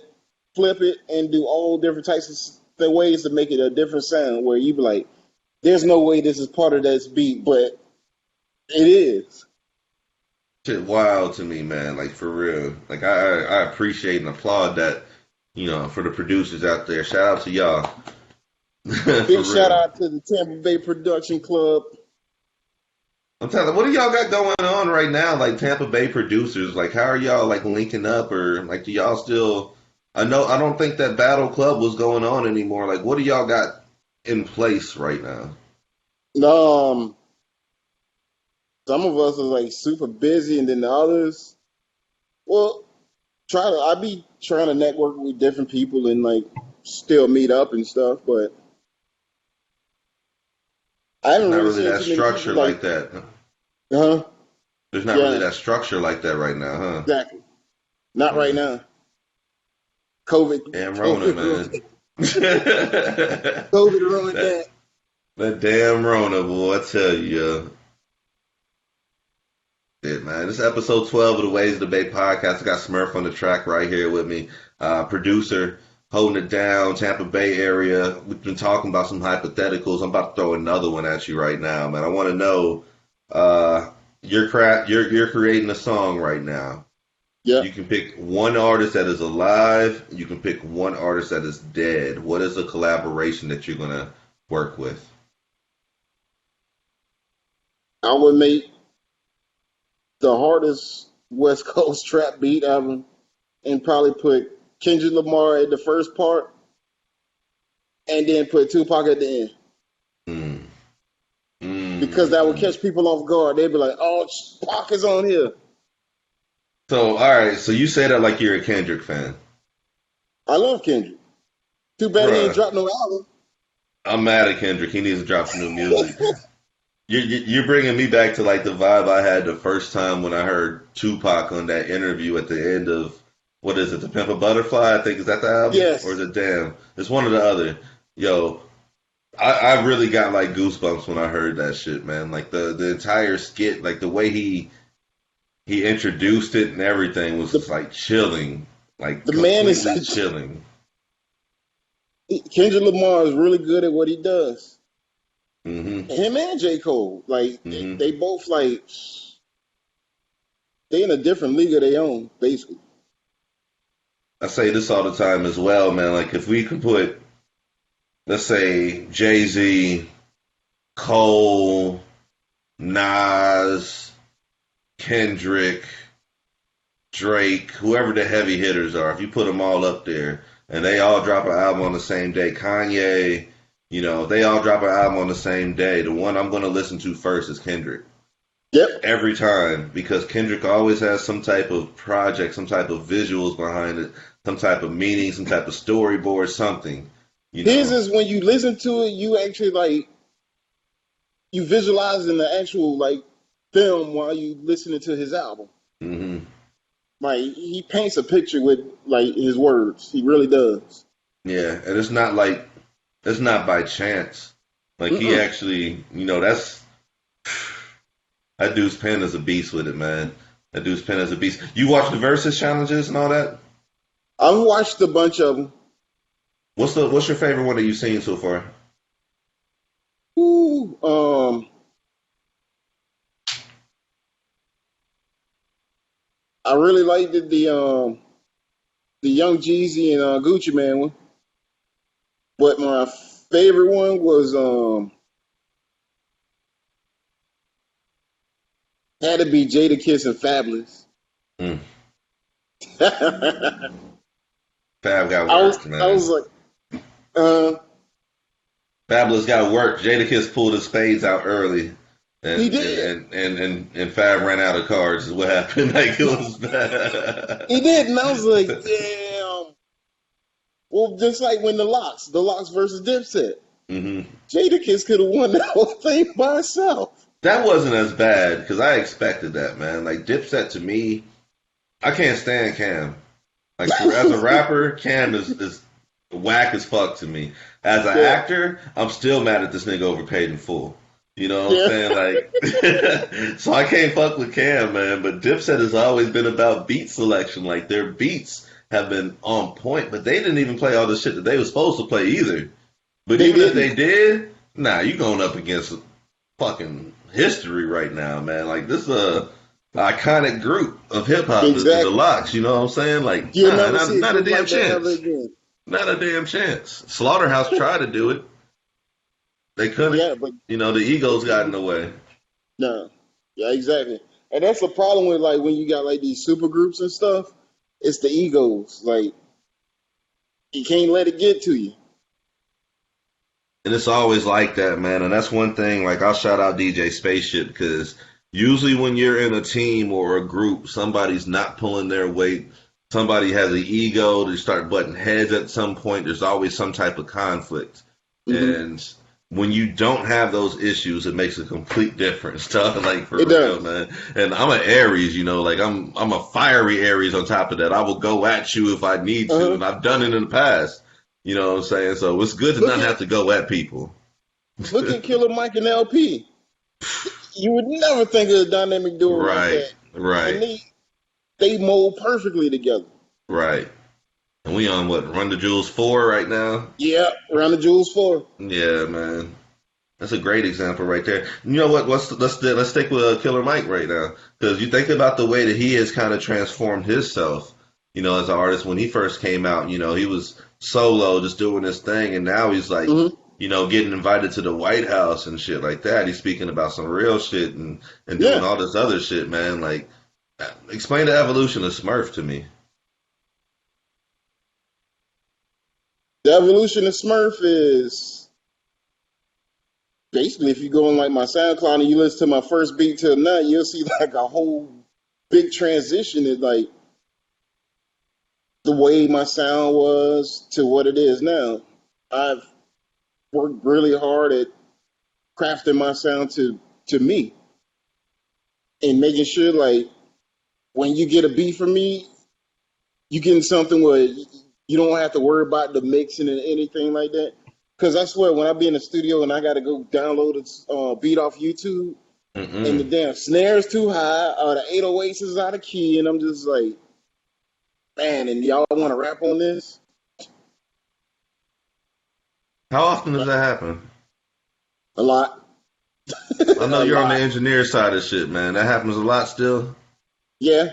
flip it, and do all different types of ways to make it a different sound. Where you be like, "There's no way this is part of this beat," but it is. Shit, wild to me, man. Like for real. Like I appreciate and applaud that. For the producers out there. Shout out to y'all. For Big shout real. out to the Tampa Bay Production Club. I'm telling you, what do y'all got going on right now? Like Tampa Bay producers, like how are y'all like linking up or like do y'all still? I don't think that Battle Club was going on anymore. Like what do y'all got in place right now? Um, some of us are like super busy, and then the others, well, I be trying to network with different people and like still meet up and stuff, but I There's haven't not really really seen that too many people structure like, like that. huh? There's not really Yeah, that structure like that right now, huh? exactly. Not right Yeah. now. COVID, Damn Rona, COVID, man. COVID ruined that that. that damn Rona, boy, I tell you, yeah, man. man. This is episode 12 of the Waves of the Bay podcast. I got Smurf on the track right here with me, producer, holding it down, Tampa Bay area. We've been talking about some hypotheticals. I'm about to throw another one at you right now, man. I want to know, you're creating a song right now. Yeah. You can pick one artist that is alive. You can pick one artist that is dead. What is a collaboration that you're going to work with? I would make the hardest West Coast trap beat album and probably put Kendrick Lamar at the first part and then put Tupac at the end. Because that would catch people off guard. They'd be like, oh, Pac is on here. So, all right. So you say that like you're a Kendrick fan. I love Kendrick. Too bad he Bruh. ain't dropped no album. I'm mad at Kendrick. He needs to drop some new music. You're bringing me back to like the vibe I had the first time when I heard Tupac on that interview at the end of, what is it, The Pimp a Butterfly? I think, is that the album? Yes. Or is it Damn? It's one or the other. Yo, I really got like goosebumps when I heard that shit, man. Like the entire skit, like the way he introduced it and everything was just like chilling. Like The man is chilling. Kendrick Lamar is really good at what he does. Mm-hmm. Him and J. Cole, like they both like they in a different league of their own, basically. I say this all the time as well, man. Like if we could put, let's say, Jay-Z, Cole, Nas, Kendrick, Drake, whoever the heavy hitters are, if you put them all up there and they all drop an album on the same day, Kanye, you know, they all drop an album on the same day, the one I'm going to listen to first is Kendrick. Yep. Every time, because Kendrick always has some type of project, some type of visuals behind it, some type of meaning, some type of storyboard, something. You know? His is when you listen to it, you actually like you visualizing the actual like film while you listening to his album. Mm-hmm. Like he paints a picture with like his words. He really does. Yeah, and it's not by chance. Like he actually, you know, that dude's pen is a beast with it, man. That dude's pen is a beast. You watch the Versus challenges and all that? I've watched a bunch of them. What's your favorite one that you've seen so far? Ooh, I really liked the Young Jeezy and Gucci Man one, but my favorite one was had to be Jadakiss and Fabulous. Mm. Fab got I work, man. was like, Fabulous got work. Jadakiss pulled his spades out early. And, he did. And Fab ran out of cards is what happened. Like it was bad. He did, and I was like, damn. Well, just like when the Locks versus Dipset. Mm-hmm. Jadakiss could have won that whole thing by himself. That wasn't as bad because I expected that, man. Like Dipset to me, I can't stand Cam. Like as a rapper, Cam is whack as fuck to me. As an actor, I'm still mad at this nigga overpaid in full. You know what I'm saying? Like, so I can't fuck with Cam, man. But Dipset has always been about beat selection. Like their beats have been on point, but they didn't even play all the shit that they were supposed to play either. But even if they did, nah, you going up against fucking history right now, man. Like this is a iconic group of hip hop, the Locks. You know what I'm saying? Like, not a damn chance. Not a damn chance. Slaughterhouse tried to do it. They couldn't. Yeah, but you know the egos got in the way. No, yeah, exactly. And that's the problem with like when you got like these super groups and stuff. It's the egos. Like you can't let it get to you. And it's always like that, man. And that's one thing, like, I'll shout out DJ Spaceship because usually when you're in a team or a group, somebody's not pulling their weight. Somebody has an ego. They start butting heads at some point. There's always some type of conflict. Mm-hmm. And when you don't have those issues, it makes a complete difference, dog. Like, for real, man. And I'm an Aries, you know, like, I'm a fiery Aries on top of that. I will go at you if I need to, and I've done it in the past. You know what I'm saying? So it's good to not have to go at people. Look at Killer Mike and LP. You would never think of a dynamic duo like that. and Right, they mold perfectly together. right. And we on what, Run the Jewels 4 right now? Yeah, around the Jewels 4. Yeah, man. That's a great example right there. You know what? Let's stick with Killer Mike right now, because you think about the way that he has kind of transformed himself. As an artist, when he first came out, he was solo, just doing his thing, and now he's like, Hmm. getting invited to the White House and shit like that. He's speaking about some real shit and doing Yeah, all this other shit, man. Like, explain the evolution of Smurf to me. the evolution of Smurf is basically, if you go on like my SoundCloud and you listen to my first beat till now, you'll see like a whole big transition in like the way my sound was to what it is now. I've worked really hard at crafting my sound to me and making sure like when you get a beat from me, you getting something where you don't have to worry about the mixing and anything like that. Because I swear, when I be in the studio and I got to go download a beat off YouTube, and the Mm-mm. damn snare's too high, or the 808s is out of key, and I'm just like, man, and y'all want to rap on this? How often does that happen? A lot, I know a you're on the lot, engineer side of shit, man. That happens a lot still. yeah.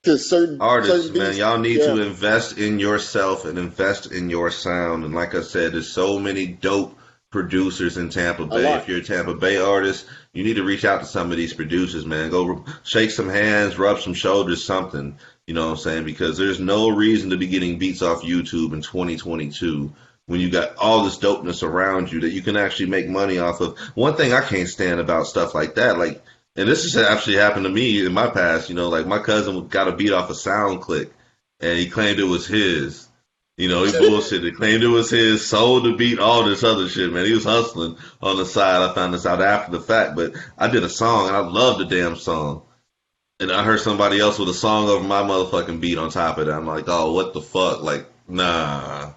Because Artists, certain man, beats, y'all need yeah, to invest in yourself and invest in your sound. And like I said, there's so many dope producers in Tampa a Bay. If lot. you're a Tampa Bay artist, you need to reach out to some of these producers, man. Go shake some hands, rub some shoulders, something. You know what I'm saying? Because there's no reason to be getting beats off YouTube in 2022 when you got all this dopeness around you that you can actually make money off of. One thing I can't stand about stuff like that, like, and this has actually happened to me in my past, like my cousin got a beat off a sound click and he claimed it was his. He bullshitted, claimed it was his, sold the beat, all this other shit, man. He was hustling on the side. I found this out after the fact, but I did a song and I loved the damn song. And I heard somebody else with a song over my motherfucking beat on top of that. I'm like, oh, what the fuck? Like, nah.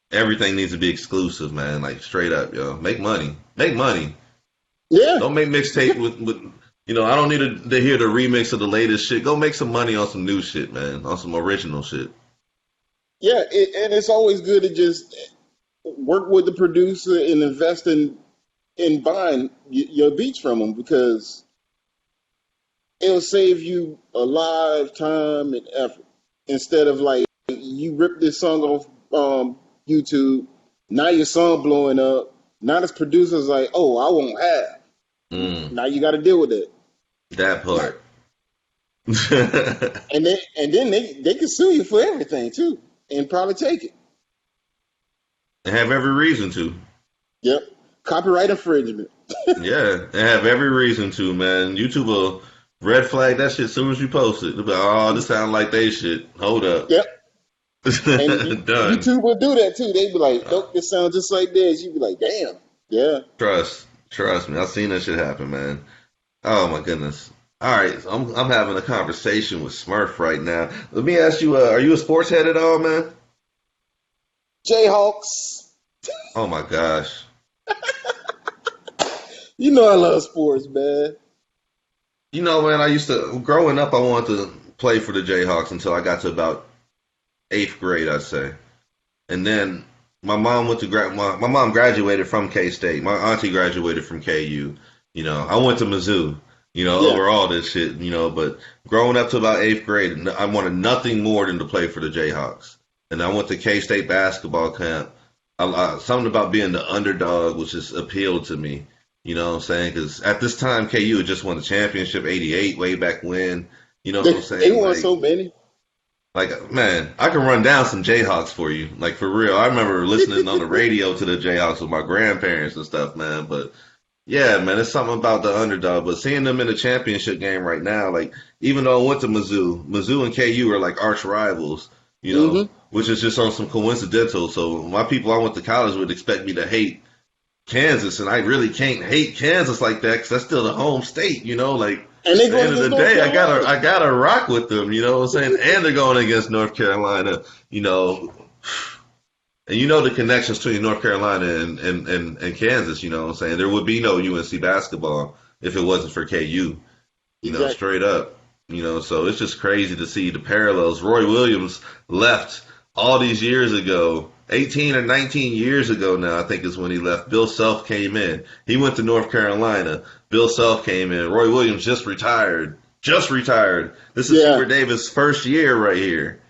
Everything needs to be exclusive, man. Like, straight up, yo. Make money. Make money. Yeah, Don't make mixtape with I don't need to hear the remix of the latest shit. Go make some money on some new shit, man. On some original shit. yeah, and it's always good to just work with the producer and invest in buying your beats from them because it'll save you a lot of time and effort instead of like you rip this song off YouTube. Now your song blowing up. Now this producer's like, oh, I won't have. Mm, Now you got to deal with it. that part. And then they can sue you for everything too, and probably take it. They have every reason to. Yep, copyright infringement. Yeah, they have every reason to, man. YouTube will red flag that shit as soon as you post it. They'll be like, oh, this sound like they shit. Hold up. Yep, and Done. YouTube will do that too. They be like, nope, this sounds just like this. You be like, damn, yeah. Trust me. I've seen that shit happen, man. Oh my goodness. All right, so I'm having a conversation with Smurf right now. Let me ask you, are you a sports head at all, man? Jayhawks. Oh my gosh. You know I love sports, man. Man, I used to growing up. I wanted to play for the Jayhawks until I got to about eighth grade, I'd say. And then my mom went to my mom graduated from K State. My auntie graduated from KU. I went to Mizzou. Yeah. Over all this shit. But growing up to about eighth grade, I wanted nothing more than to play for the Jayhawks. And I went to K State basketball camp. Something about being the underdog was just appealed to me. You know what I'm saying? Because at this time, KU had just won the championship '88, way back when. You know what I'm They saying? won so many. Like, man, I can run down some Jayhawks for you. Like, for real. I remember listening on the radio to the Jayhawks with my grandparents and stuff, man. But yeah, man, it's something about the underdog. But seeing them in the championship game right now, like, even though I went to Mizzou and KU are like arch rivals, Hmm. which is just on some coincidental. So my people I went to college would expect me to hate Kansas, and I really can't hate Kansas like that because that's still the home state, Like, And they at the going end of against the North day, Carolina. I gotta rock with them, you know what I'm saying? And they're going against North Carolina, and the connections between North Carolina and Kansas, you know what I'm saying? There would be no UNC basketball if it wasn't for KU. Exactly. straight up. So it's just crazy to see the parallels. Roy Williams left all these years ago, 18 or 19 years ago now, I think is when he left. Bill Self came in. He went to North Carolina. Bill Self came in. Roy Williams just retired. Just retired. This is Yeah. Hubert Davis' first year right here.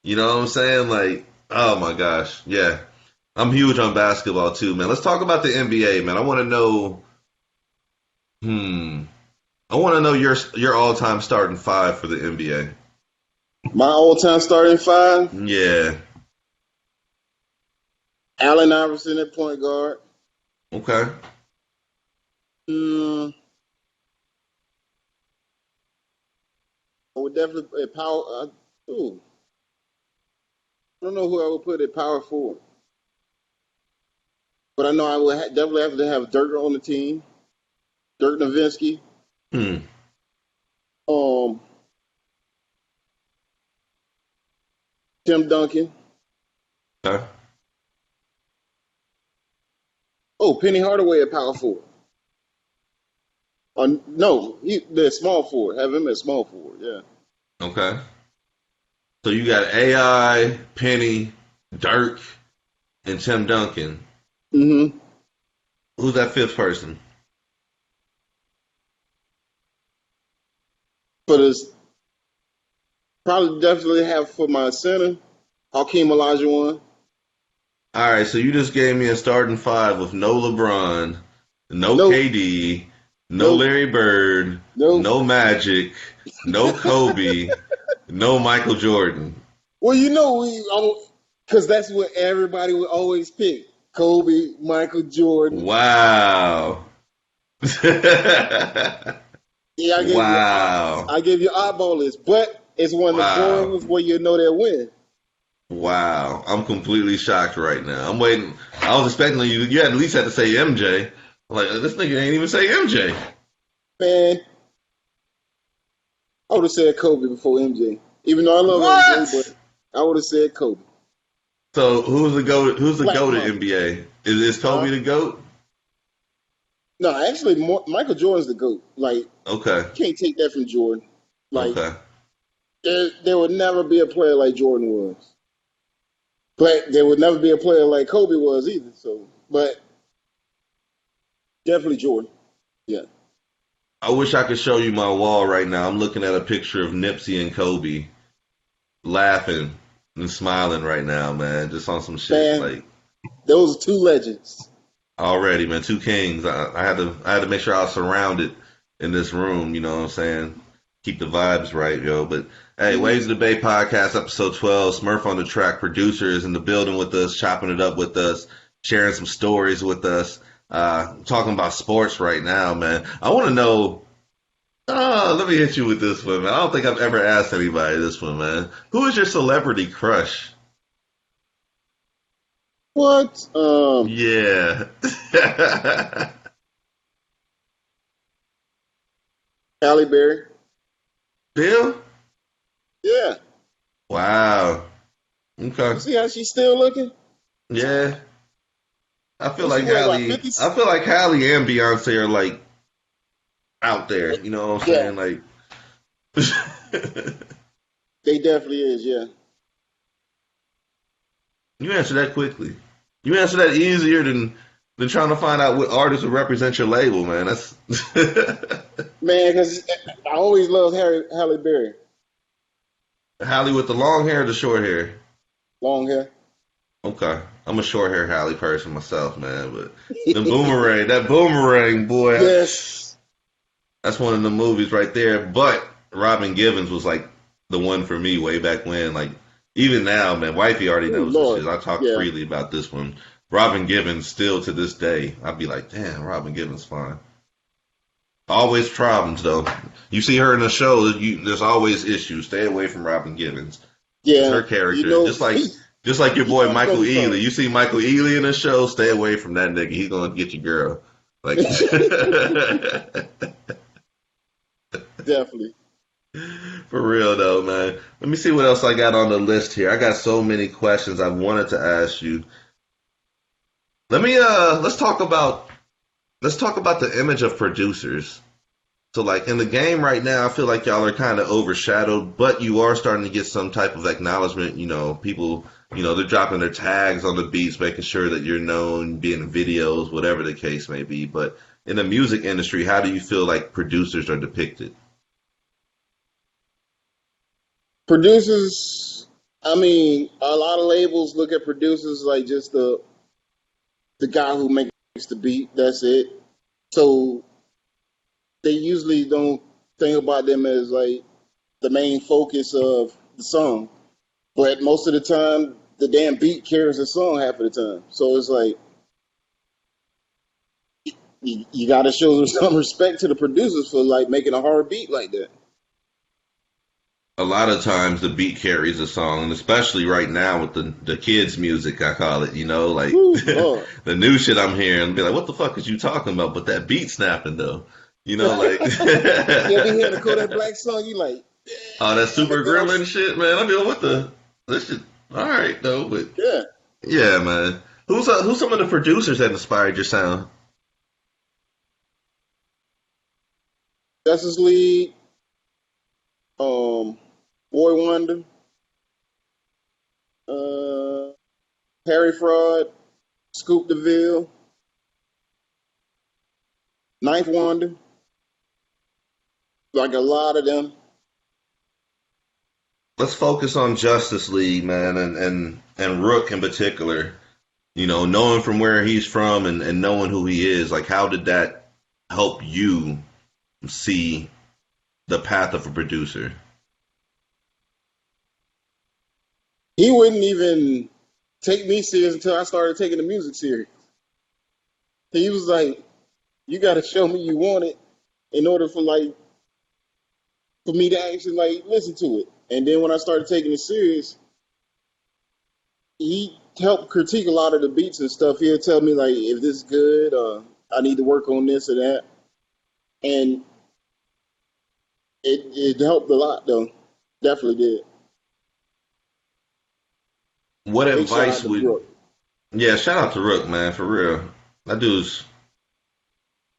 You know what I'm saying? Like, oh my gosh. Yeah. I'm huge on basketball too, man. Let's talk about the NBA, man. I want to know. Hmm. I want to know your all time starting five for the NBA. My all-time starting five: Yeah. Allen Iverson at point guard. Okay. Mm, I would definitely at power. Ooh, I don't know who I would put at power forward, but I know I would definitely have to have Dirk on the team. Dirk Nowitzki. Hmm. Um, Tim Duncan. Okay. Oh, Penny Hardaway at power forward. No, the small forward. Have him at small forward. Yeah. Okay. So you got AI, Penny, Dirk, and Tim Duncan. Mm-hmm. Who's that fifth person? For this, probably definitely have for my center, Hakeem Olajuwon. All right. So you just gave me a starting five with no LeBron, no Nope. KD, no Nope. Larry Bird, Nope. no Magic, no Kobe, no Michael Jordan. Well, because that's what everybody would always pick: Kobe, Michael Jordan. Wow. Yeah, Wow. I gave you oddball list, but it's one of the boring Wow. ones where you know they'll win. Wow. I'm completely shocked right now. I'm waiting. I was expecting you at least had to say MJ. I'm like, this nigga ain't even say MJ. Man, I would have said Kobe before MJ. Even though I love MJ, What? but I would have said Kobe. So who's the GOAT? Who's the Black GOAT at Mamba. NBA? Is Kobe Huh? the GOAT? No, actually, Michael Jordan's the GOAT. Like, Okay. can't take that from Jordan. Like, Okay. there would never be a player like Jordan was. But there would never be a player like Kobe was either. So, but definitely Jordan. Yeah. I wish I could show you my wall right now. I'm looking at a picture of Nipsey and Kobe laughing and smiling right now, man. Just on some shit. Man, Like those are two legends. already, man. Two kings. I had to make sure I was surrounded in this room. You know what I'm saying? Keep the vibes right, yo. But hey, Mhm. Waves of the Bay podcast, episode 12. Smurf on the track. Producer is in the building with us, chopping it up with us, sharing some stories with us. Talking about sports right now, man. I want to know. Let me hit you with this one, man. I don't think I've ever asked anybody this one, man. Who is your celebrity crush? What? Yeah. Halle Berry. Bill? Yeah. Wow. You Okay. see how she's still looking? Yeah. I feel And she like what, about Hallie. 50? I feel like Hallie and Beyonce are like out there. You know what I'm Yeah, saying? Like. they definitely is. Yeah. You answer that quickly. You answer that easier than trying to find out what artist would represent your label, man. That's. Man, because I always loved Halle Berry. Hallie with the long hair or the short hair? Long hair. Okay. I'm a short hair Hallie person myself, man. But that boomerang, boy, Yes. that's one of the movies right there. But Robin Givens was like the one for me way back when. Like even now, man, wifey already Oh, knows this Lord. shit. I talk Yeah. freely about this one. Robin Givens still to this day, I'd be like, damn, Robin Givens fine. Always problems though. You see her in the show, there's always issues. Stay away from Robin Givens. It's Yeah. her character. Just like your You boy know it's Michael gonna Ealy. come. You see Michael Ealy in the show, stay away from that nigga. He's gonna get your girl. Like Definitely. for real though, man. Let me see what else I got on the list here. I got so many questions I wanted to ask you. Let me let's talk about the image of producers. So like in the game right now, I feel like y'all are kind of overshadowed, but you are starting to get some type of acknowledgement. You know, people, they're dropping their tags on the beats, making sure that you're known, being in videos, whatever the case may be. But in the music industry, how do you feel like producers are depicted? Producers, I mean, a lot of labels look at producers like just the guy who makes the beat. That's it. So they usually don't think about them as like the main focus of the song. But most of the time, the damn beat carries the song half of the time. So it's like you got to show some respect to the producers for like making a hard beat like that. A lot of times the beat carries a song, and especially right now with the kids' music, I call it, like Woo, Lord. the new shit I'm hearing, be like, what the fuck is you talking about? But that beat snapping though, like You ever hear the Kodak Black song? You like, oh, that damn, super it goes. gremlin shit, man. I mean, what the this shit? All right though, but Yeah. yeah, man. Who's some of the producers that inspired your sound? Justice League, Boy Wonder, uh, Harry Fraud, Scoop DeVille, Ninth Wonder, like a lot of them. Let's focus on Justice League, man, and Rook in particular. Knowing from where he's from and knowing who he is, like how did that help you see the path of a producer? He wouldn't even take me serious until I started taking the music serious. He was like, "You got to show me you want it in order for me to actually like listen to it." And then when I started taking it serious, he helped critique a lot of the beats and stuff. He'll tell me like if this is good, I need to work on this or that, and it helped a lot though. Definitely did. What Big shout advice out to would Brooke. Yeah, shout out to Rook, man, for real. That dude's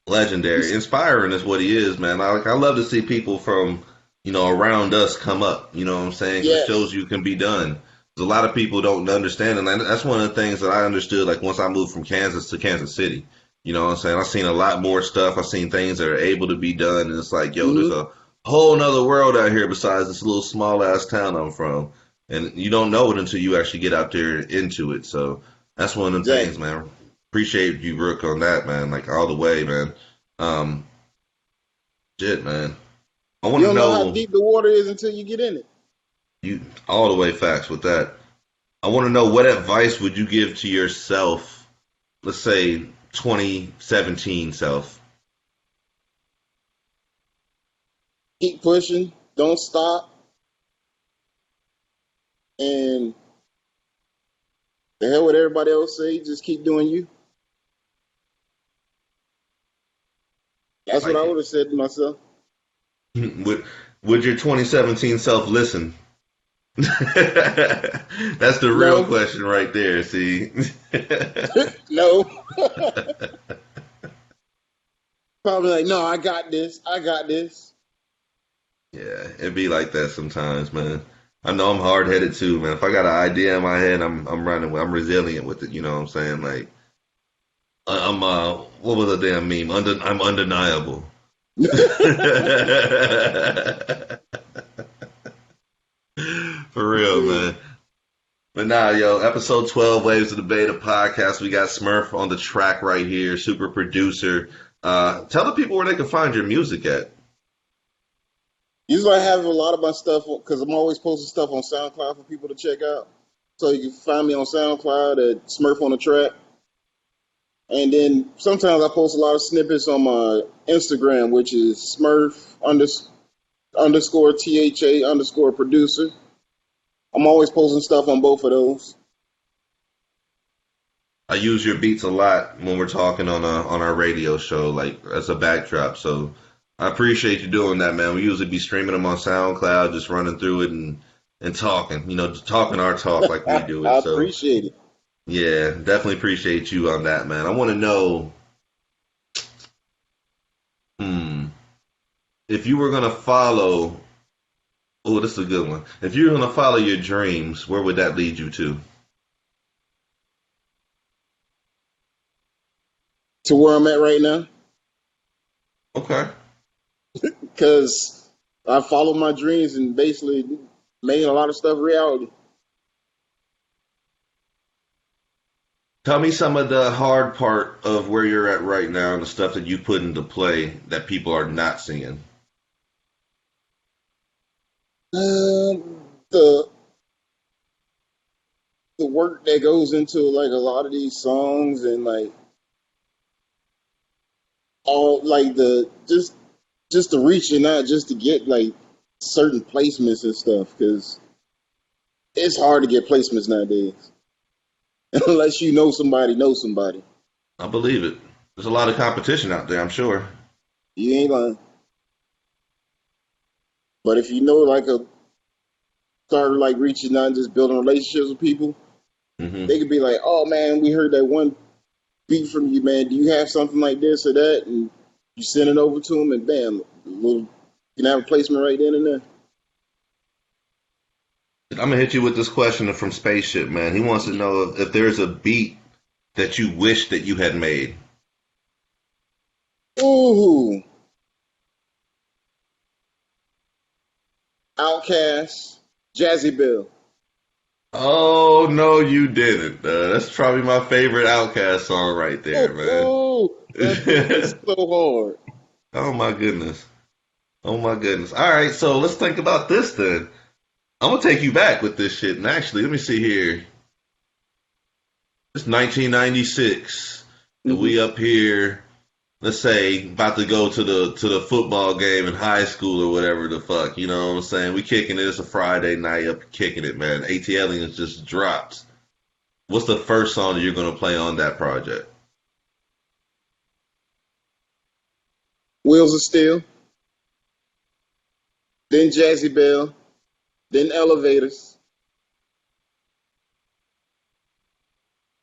legendary. Inspiring is what he is, man. I love to see people from, around us come up, you know what I'm saying? 'Cause it Yes. shows you can be done. 'Cause a lot of people don't understand, and that's one of the things that I understood, like, once I moved from Kansas to Kansas City. You know what I'm saying? I've seen a lot more stuff. I've seen things that are able to be done, and it's like, yo, there's Hmm. a whole nother world out here besides this little small-ass town I'm from. And you don't know it until you actually get out there into it. So that's one of the things, Exactly. man. Appreciate you, Rook, on that, man. Like all the way, man. Um, shit, man. I You want to don't know how know deep the water is until you get in it. you all the way facts with that. I want to know what advice would you give to yourself, let's say 2017 self. Keep pushing. Don't stop. And the hell with everybody else say. Just keep doing you. I That's what like I it. would have said to myself. Would your 2017 self listen? That's the real No. question right there. See. No. Probably like, no, I got this. I got this. Yeah, it be like that sometimes, man. I know I'm hard headed too, man. If I got an idea in my head, I'm running with. I'm resilient with it. You know what I'm saying? Like I'm what was the damn meme? I'm undeniable. For real, man. But nah, yo, episode 12, Waves of the Beta podcast. We got Smurf on the track right here, super producer. Tell the people where they can find your music at. Usually I have a lot of my stuff because I'm always posting stuff on SoundCloud for people to check out. So you can find me on SoundCloud at Smurf on the track. And then sometimes I post a lot of snippets on my Instagram, which is underscore THA underscore producer. I'm always posting stuff on both of those. I use your beats a lot when we're talking on our radio show, like as a backdrop. So I appreciate you doing that, man. We usually be streaming them on SoundCloud, just running through it and talking, just talking our talk like we do I it. So appreciate it. yeah, definitely appreciate you on that, man. I want to know, hmm, if you were gonna follow, oh, this is a good one. If you were gonna follow your dreams, where would that lead you to? To where I'm at right now, Okay. because I followed my dreams and basically made a lot of stuff reality. Tell me some of the hard part of where you're at right now and the stuff that you put into play that people are not seeing. The work that goes into like a lot of these songs and like all like the just the reaching out just to get like certain placements and stuff because it's hard to get placements nowadays unless you know somebody knows somebody. I believe it. There's a lot of competition out there, I'm sure. You ain't lying. But if you know like a start like reaching out and just building relationships with people, Hmm. they could be like, "Oh man, we heard that one beat from you, man. Do you have something like this or that?" And you send it over to them, and bam, little, you can have a placement right then and there. I'm gonna hit you with this question from Spaceship, man. He wants to know if there's a beat that you wish that you had made. Ooh, Outcast, Jazzy Bill. Oh no, you didn't. That's probably my favorite Outkast song right there, man. Oh, that beat is so hard. Oh my goodness. Oh my goodness. All right, so let's think about this then. I'm gonna take you back with this shit. And actually, let me see here. It's 1996, and Hmm. we up here. Let's say about to go to the football game in high school or whatever the fuck. You know what I'm saying? We kicking it. It's a Friday night up kicking it, man. ATL has just dropped. What's the first song that you're gonna play on that project? Wheels of Steel, then Jazzy Bill, then Elevators.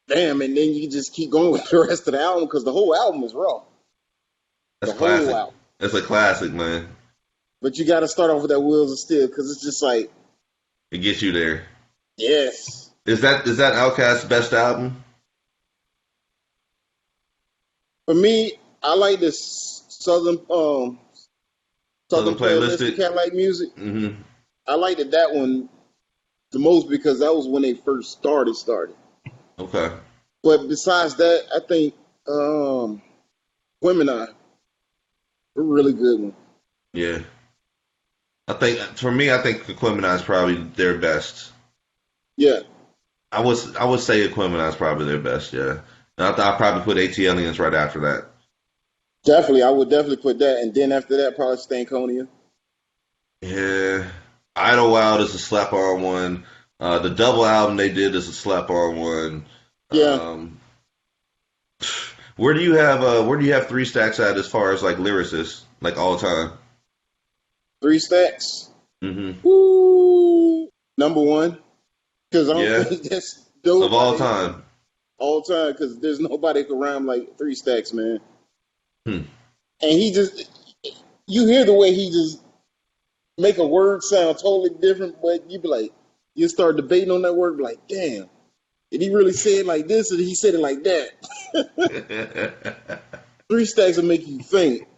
Damn, and then you just keep going with the rest of the album because the whole album is raw. That's The whole classic. album. That's a classic, man. But you got to start off with that Wheels of Steel because it's just like, It gets you there. yes. Is that Outkast's best album? For me, I like this Southern Southern Playalistic Playlistic. Cadillac music. Hmm. I liked that one the most because that was when they first started. Okay. But besides that, I think Women Eye, a really good one. Yeah. I think for me, I think Aquemini is probably their best. Yeah, I would say Aquemini is probably their best. Yeah. And I'd probably put AT Aliens right after that. definitely. I would definitely put that. And then after that, probably Stankonia. Yeah. Idlewild is a slap on one. The double album they did is a slap on one. Yeah, Um, where do you have Three Stacks at as far as like lyricists, like all time? Three Stacks. Hmm. Woo! Number one. Because I don't Yeah. think that's Of all nobody time. all time because there's nobody who can rhyme like Three Stacks, man. Hmm. And he just, you hear the way he just make a word sound totally different, but you be like, you start debating on that word, be like, damn, did he really say it like this or did he say it like that? Three Stacks will make you think.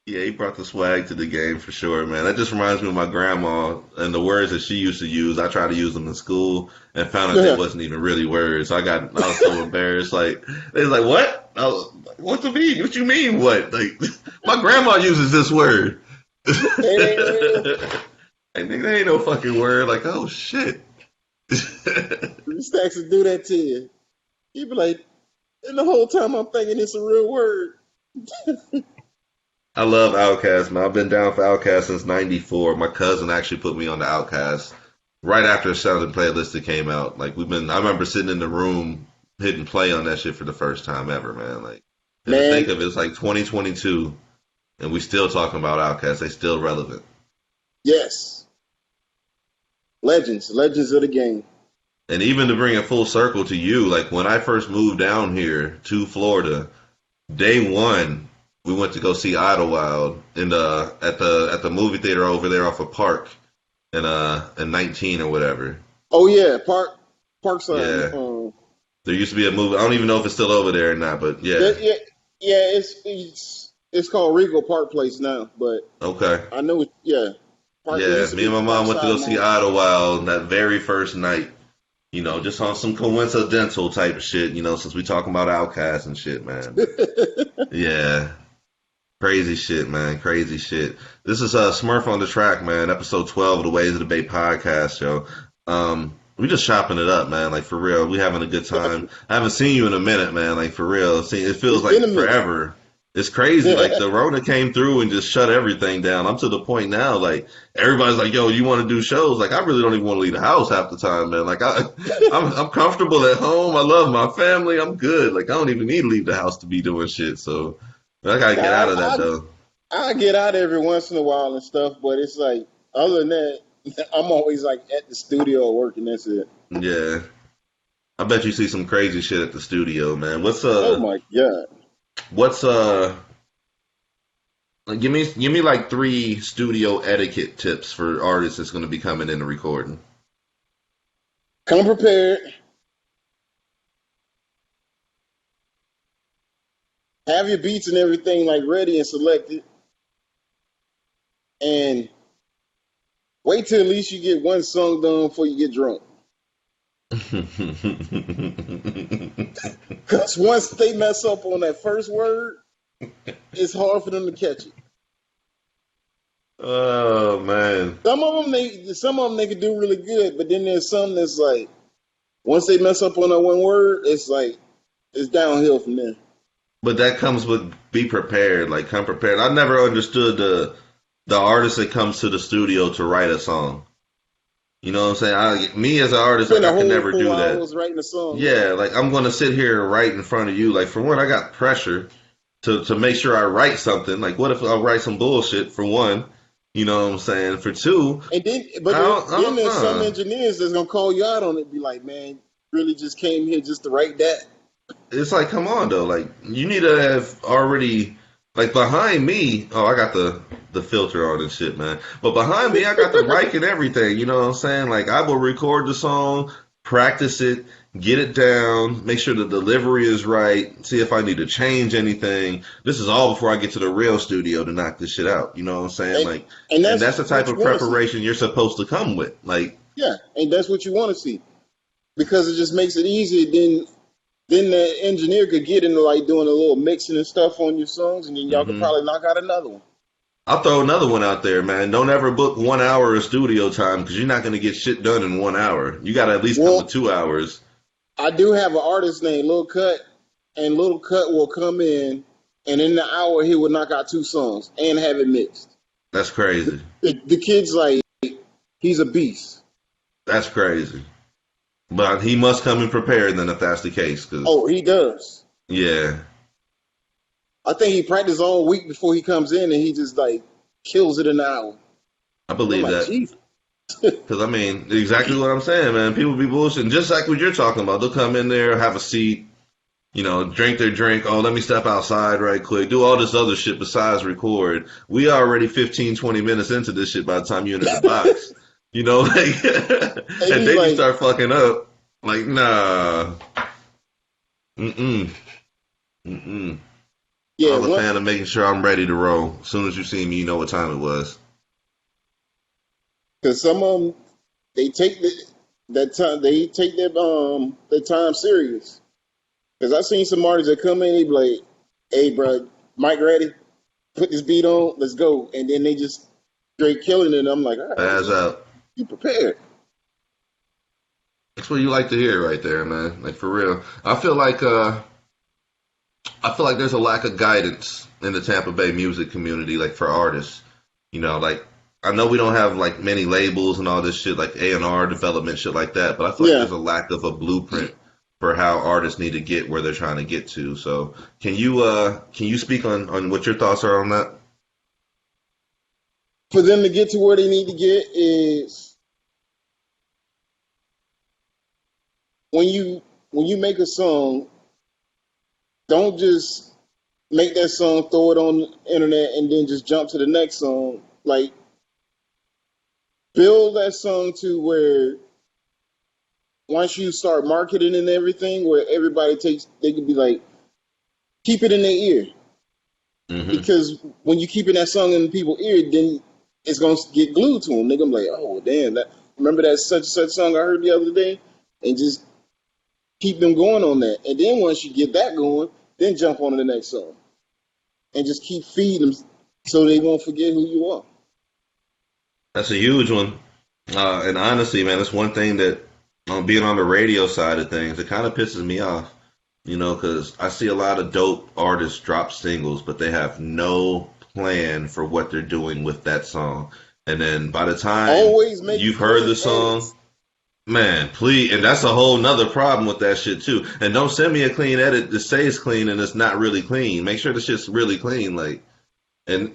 Yeah, he brought the swag to the game for sure, man. That just reminds me of my grandma and the words that she used to use. I tried to use them in school and found out they Yeah. wasn't even really words. I was so embarrassed. Like they was like, "What? I was, what to mean? What you mean? What? Like my grandma uses this word." It ain't real. Like, nigga, that ain't no fucking word. Like, oh shit. Three Stacks will do that to you. You be like, and the whole time I'm thinking it's a real word. I love Outkast, man. I've been down for Outkast since '94. My cousin actually put me on the Outkast right after Southern Playlistic came out. Like I remember sitting in the room hitting play on that shit for the first time ever, man. Like, and to think Man, of it, it's like 2022, and we still talking about Outkast. They still relevant. yes. Legends of the game. And even to bring it full circle to you, like when I first moved down here to Florida, day one, We went to go see Idlewild in the movie theater over there off of Park in 19 or whatever. Oh yeah, Parkside. Yeah, there used to be a movie. I don't even know if it's still over there or not, but yeah. Yeah, yeah. It's called Regal Park Place now, but Okay. I know it. Yeah, Park. It Yeah, used to me and be my mom went to go Parkside see Mall. Idlewild that very first night. Just on some coincidental type of shit. Since we talking about Outcasts and shit, man. But yeah, crazy shit, man. Crazy shit. This is Smurf on the track, man. Episode 12 of the Ways of the Bay podcast, yo. We just chopping it up, man. Like for real, we having a good time. I haven't seen you in a minute, man. Like for real, it feels It's like been a minute. forever. It's crazy. Like the Rona came through and just shut everything down. I'm to the point now, like everybody's like, "Yo, you want to do shows?" Like I really don't even want to leave the house half the time, man. Like I'm comfortable at home. I love my family. I'm good. Like I don't even need to leave the house to be doing shit. So I gotta get out Now, of that though. I get out every once in a while and stuff, but it's like other than that, I'm always like at the studio working. That's it. Yeah, I bet you see some crazy shit at the studio, man. Oh my god. What's like, give me like three studio etiquette tips for artists that's going to be coming in and recording. Come prepared. Have your beats and everything like ready and selected, and wait till at least you get one song done before you get drunk. Because once they mess up on that first word, it's hard for them to catch it. Oh man. Some of them they can do really good, but then there's some that's like once they mess up on that one word, it's like it's downhill from there. But that comes with be prepared, like come prepared. I never understood the artist that comes to the studio to write a song. You know what I'm saying? Me as an artist, like Spend a I can whole never do 4 hours that. writing a song. Yeah. Yeah, like I'm gonna sit here right in front of you. Like for one, I got pressure to make sure I write something. Like what if I write some bullshit for one? You know what I'm saying? For two, And then, I but don't, I then don't there's some know. engineers that's gonna call you out on it. Be like, man, you really just came here just to write that. It's like, come on though. Like you need to have already like behind me. Oh, I got the filter on and shit, man. But behind me, I got the mic and everything. You know what I'm saying? Like I will record the song, practice it, get it down, make sure the delivery is right, see if I need to change anything. This is all before I get to the real studio to knock this shit out. You know what I'm saying? And, Like, and and that's that's the type what you of want to see. preparation you're supposed to come with. Like, Yeah, and that's what you want to see because it just makes it easier. Then the engineer could get into like doing a little mixing and stuff on your songs, and then y'all could hmm probably knock out another one. I'll throw another one out there, man. Don't ever book 1 hour of studio time because you're not going to get shit done in 1 hour. You got to at least come with Well, 2 hours. I do have an artist named Lil Cut, and Lil Cut will come and in the hour he will knock out 2 songs and have it mixed. That's crazy. The kid's like he's a beast. That's crazy. But he must come in prepared then if that's the case. Cause Oh, he does. yeah, I think he practiced all week before he comes in, and he just like kills it in an hour. I I'm believe like, that. Jesus. Because I mean, exactly what I'm saying, man. People be bullshitting, just like what you're talking about. They'll come in there, have a seat, drink their drink. Oh, let me step outside right quick. Do all this other shit besides record. We already 15, 20 minutes into this shit by the time you're in the box. Like, And and he's then you like, start fucking up. Like, nah, mm-mm, mm-mm. yeah, I'm a fan of making sure I'm ready to roll. As soon as you see me, you know what time it was. because some of them they take that time they take their time serious. Because I seen some artists that come in, they be like, "Hey, bro, mic ready? Put this beat on, let's go," and then they just straight killing it. And I'm like, all right, Pass out. you prepared. That's what you like to hear right there, man. Like for real. I feel like there's a lack of guidance in the Tampa Bay music community, like for artists. Like I know we don't have like many labels and all this shit, like A&R development, shit like that. But I feel like Yeah. there's a lack of a blueprint for how artists need to get where they're trying to get to. So can you speak on what your thoughts are on that? For them to get to where they need to get is when you make a song, don't just make that song, throw it on the internet, and then just jump to the next song. Like, build that song to where once you start marketing and everything, where everybody takes, they could be like, keep it in their ear. Hmm. Because when you keep in that song in people's ear, then it's gonna get glued to them. They're gonna be like, oh damn, that remember that such and such song I heard the other day, and just keep them going on that. And then once you get that going, then jump on to the next song, and just keep feeding them so they won't forget who you are. That's a huge one. And honestly, man, that's one thing that being on the radio side of things, it kind of pisses me off. Because I see a lot of dope artists drop singles, but they have no plan for what they're doing with that song. And then by the time Always make you've heard clean the song, edits. man, please, and that's a whole nother problem with that shit too. And don't send me a clean edit that says clean and it's not really clean. Make sure the shit's really clean, like, and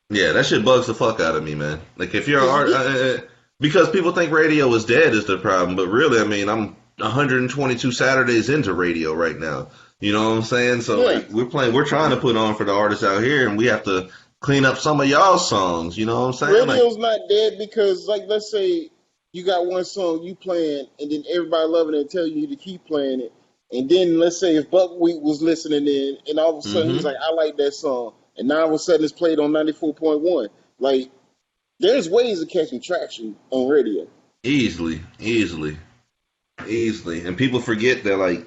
yeah, that shit bugs the fuck out of me, man. Like if you're an Cause you art, get because people think radio is dead is the problem, but really, I mean, I'm 122 Saturdays into radio right now. You know what I'm saying? So yeah. like we're trying to put on for the artists out here, and we have to clean up some of y'all's songs. You know what I'm saying? Like, Radio's not dead because, like, let's say you got one song you playing, and then everybody loving it and tell you to keep playing it. And then let's say if Buckwheat was listening in, and all of a sudden he's hmm like, I like that song, and now all of a sudden it's played on 94.1. Like, there's ways of catching traction on radio. easily, easily, easily, and people forget that like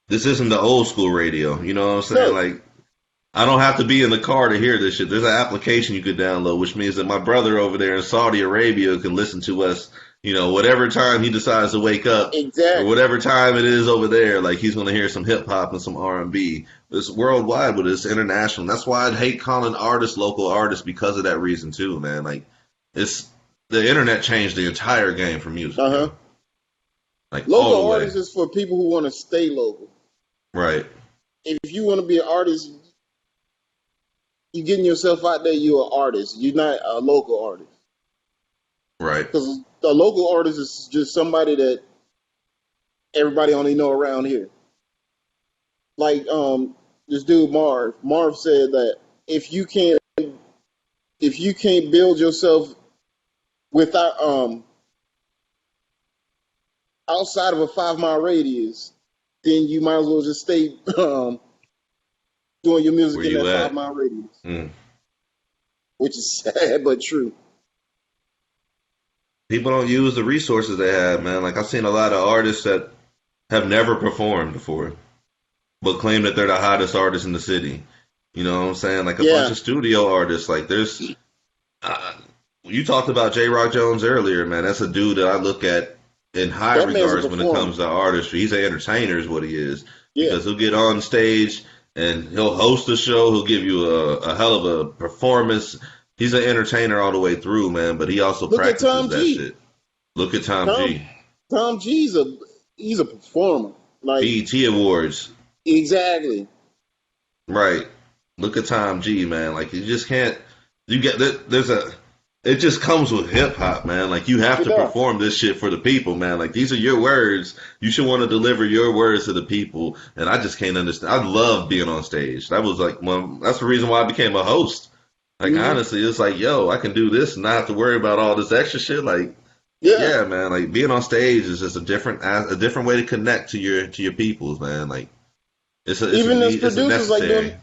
this isn't the old school radio. You know what I'm saying? No, Like I don't have to be in the car to hear this shit. There's an application you could download, which means that my brother over there in Saudi Arabia can listen to us, whatever time he decides to wake up or exactly. whatever time it is over there. Like he's going to hear some hip hop and some R&B. It's worldwide, but it's international. That's why I hate calling artists local artists because of that reason too, man. Like it's the internet changed the entire game for music, Uh huh. yo. Like all the Local way. artists is for people who want to stay local. Right, If you want to be an artist, you getting yourself out there. You're an artist. You're not a local artist. right. Because a local artist is just somebody that everybody only know around here. Like this dude Marv. Marv said that if you can't build yourself without outside of a 5 mile radius, then you might as well just stay doing your music Where in that you five at? mile radius, Mm. which is sad but true. People don't use the resources they have, man. Like I've seen a lot of artists that have never performed before, but claim that they're the hottest artist in the city. You know what I'm saying? Like a bunch Yeah, of studio artists. Like there's, uh, you talked about J. Rock Jones earlier, man. That's a dude that I look at in high that man's a regards when it performer. comes to artistry. He's an entertainer, is what he is, Yeah, because he'll get on stage and he'll host a show. He'll give you a hell of a performance. He's an entertainer all the way through, man. But he also look at practices Tom that G. shit. Look at Tom Tom G. Tom G's a he's a performer. Like BET Awards. exactly. Right. Look at Tom G, man. Like you just can't. You get there's a. It just comes with hip hop, man. Like you have It to does. perform this shit for the people, man. Like these are your words. You should want to deliver your words to the people. And I just can't understand. I love being on stage. That was like one. That's the reason why I became a host. Like Hmm. honestly, it's like, yo, I can do this and not have to worry about all this extra shit. Like, Yeah. yeah, man. Like being on stage is just a different way to connect to your peoples, man. Like Even as it's a producers like necessary. doing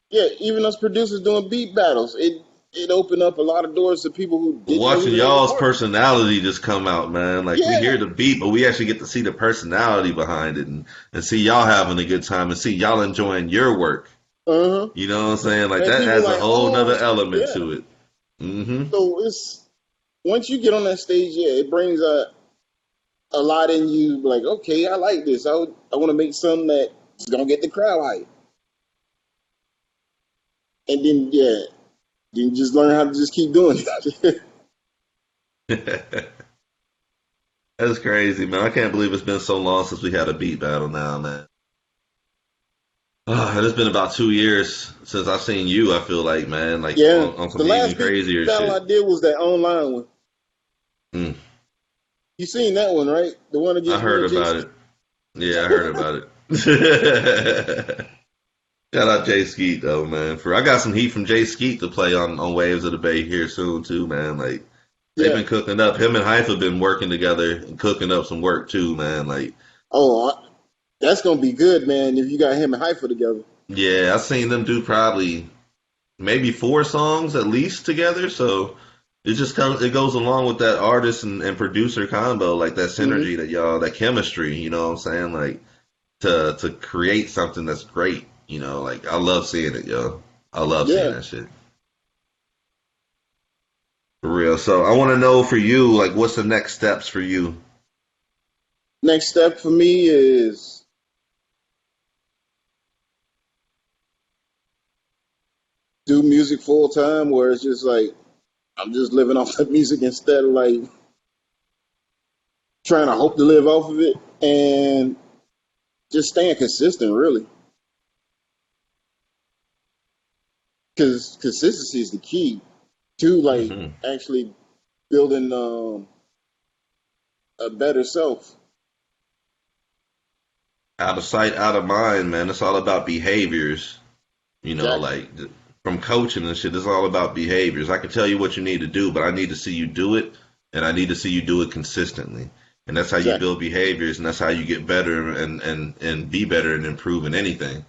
yeah, even as producers doing beat battles, it opened up a lot of doors to people who didn't know who Watching the other y'all's artists. personality just come out, man. Like we hear Yeah. the beat, but we actually get to see the personality behind it and see y'all having a good time and see y'all enjoying your work. Uh-huh. You know what I'm saying? Like And that people adds a like, whole nother oh, element yeah. to it. Hmm. So it's once you get on that stage, yeah, it brings a lot in you. Like, okay, I like this. I want to make something that's gonna get the crowd hype. And then yeah, you just learn how to just keep doing it. That's crazy, man. I can't believe it's been so long since we had a beat battle now, man. It's been about 2 years since I've seen you, I feel like, man. Like Yeah, on the some even last beat crazier battle shit. I did was that online one. Mm, You seen that one, right? The one I against me heard and about Jason. it. Yeah, I heard about it. Shout out Jay Skeet though, man. For I got some heat from Jay Skeet to play on Waves of the Bay here soon too, man. Like they've Yeah. been cooking up. Him and Haifa been working together and cooking up some work too, man. Like Oh, that's gonna be good, man. If you got him and Haifa together. yeah, I seen them do probably maybe 4 songs at least together. So it goes along with that artist and producer combo, like that Hmm. synergy that y'all that chemistry, you know what I'm saying? Like to create something that's great, you know, like I love seeing it, yo. I love seeing Yeah. that shit. For real. So I wanna know for you, like what's the next steps for you? Next step for me is do music full time, where it's just like I'm just living off the music instead of like trying to hope to live off of it, and just staying consistent, really, because consistency is the key to like Hmm. actually building a better self. Out of sight, out of mind, man. It's all about behaviors. You know, Exactly. like from coaching and shit, it's all about behaviors. I can tell you what you need to do, but I need to see you do it, and I need to see you do it consistently. And that's how you Exactly. build behaviors, and that's how you get better and be better and improve in anything.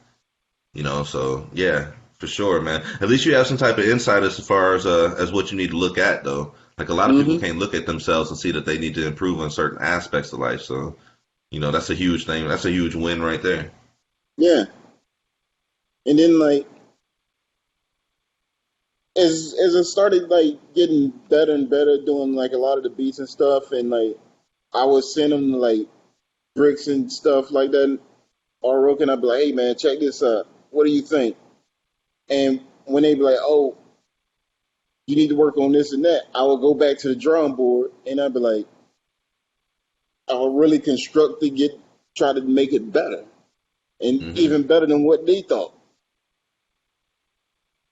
You know, so yeah, for sure, man. At least you have some type of insight as far as what you need to look at, though. Like a lot of people Hmm. can't look at themselves and see that they need to improve on certain aspects of life. So, you know, that's a huge thing. That's a huge win right there. Yeah. And then like as I started like getting better and better doing like a lot of the beats and stuff, and like I would send them like bricks and stuff like that, or Roke, and I'd be like, hey man, check this out. What do you think? And when they be like, oh, you need to work on this and that, I would go back to the drawing board and I'd be like, I would really construct it, try to make it better and Hmm. even better than what they thought,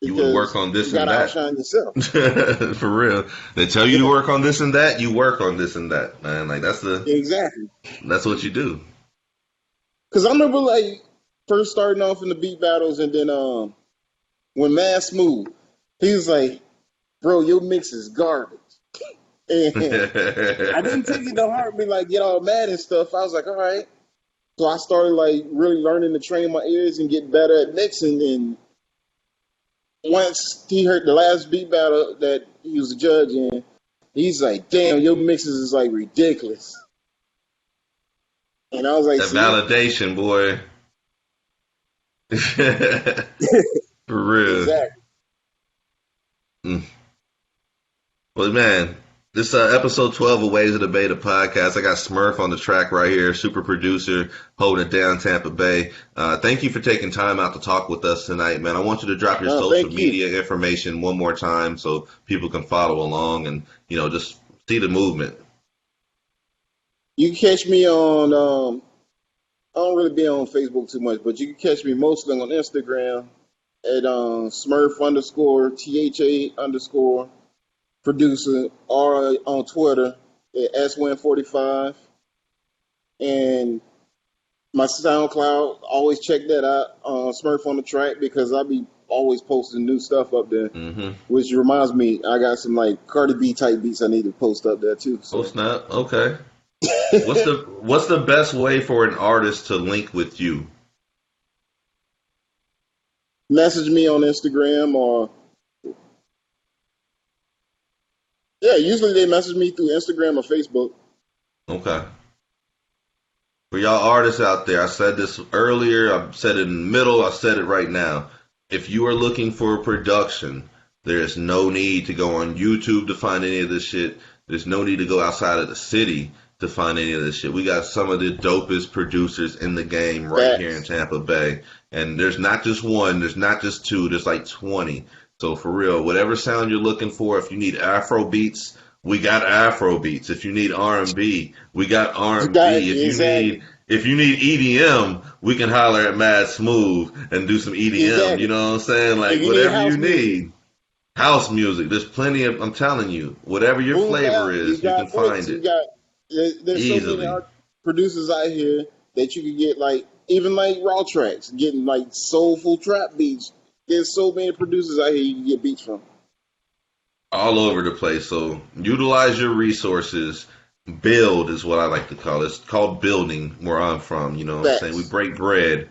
You would work because on you this got and to that. outshine yourself. For real. They tell you to Yeah, work on this and that, you work on this and that, man. Like exactly. that's what you do. Because I remember like first starting off in the beat battles, and then when Mad Smooth, he was like, bro, your mix is garbage. And I didn't take it to heart, be like, get all mad and stuff. I was like, all right. So I started like really learning to train my ears and get better at mixing. And once he heard the last beat battle that he was a judge in, he's like, damn, your mixes is like ridiculous. And I was like, That see? validation, boy. For real. Exactly. Mm. Well, man, this episode 12 of Waves of the Bay, the podcast. I got Smurf on the track right here, super producer, holding it down Tampa Bay. Thank you for taking time out to talk with us tonight, man. I want you to drop your No, social thank you. media information one more time so people can follow along and, you know, just see the movement. You can catch me on, I don't really be on Facebook too much, but you can catch me mostly on Instagram at Smurf underscore THA underscore producer, or on Twitter at SWin45. And my SoundCloud, always check that out, Smurf on the track, because I'll be always posting new stuff up there. Mm-hmm. Which reminds me, I got some like Cardi B type beats I need to post up there too. Oh, So snap. Okay. What's the best way for an artist to link with you? message me on Instagram, or yeah, usually they message me through Instagram or Facebook. Okay. For y'all artists out there, I said this earlier, I said it in the middle, I said it right now. If you are looking for production, there is no need to go on YouTube to find any of this shit. There's no need to go outside of the city to find any of this shit. We got some of the dopest producers in the game right here in Facts. Tampa Bay. And there's not just one, there's not just two, there's like 20. So for real, whatever sound you're looking for, if you need Afro beats, we got Afro beats. If you need R&B, we got You got it. R&B. Exactly. If you need EDM, we can holler at Mad Smooth and do some EDM. You Exactly. know what I'm saying? If Like you need whatever house you music, need. House music. There's plenty of. I'm telling you, whatever your boom flavor bap. You is, you can got find flicks. it There's so many easily. producers out here that you can get like even like raw tracks, getting like soulful trap beats. There's so many producers out here you can get beats from. All over the place. So utilize your resources. Build is what I like to call it. It's called building where I'm from. You know what I'm saying? We Facts. break bread.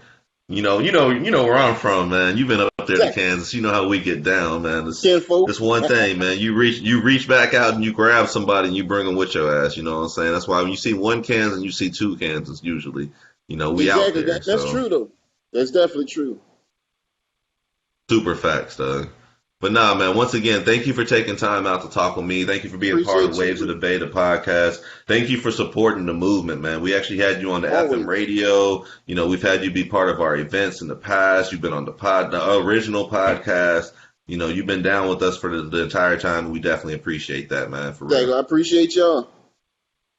You know where I'm from, man. You've been up there to Texas. Kansas. You know how we get down, man. Kinfolk. It's one thing, man. You reach back out and you grab somebody and you bring them with your ass. You know what I'm saying? That's why when you see one Kansas, you see two Kansas usually. We out Exactly. there. That's So true though. That's definitely true. super facts, Doug. But nah, man, once again, thank you for taking time out to talk with me. Thank you for being part of Appreciate Waves of you. the Bay, the podcast. Thank you for supporting the movement, man. We actually had you on the FM Always. radio. We've had you be part of our events in the past. You've been on the original podcast. You've been down with us for the entire time, and we definitely appreciate that, man, for real. I appreciate y'all.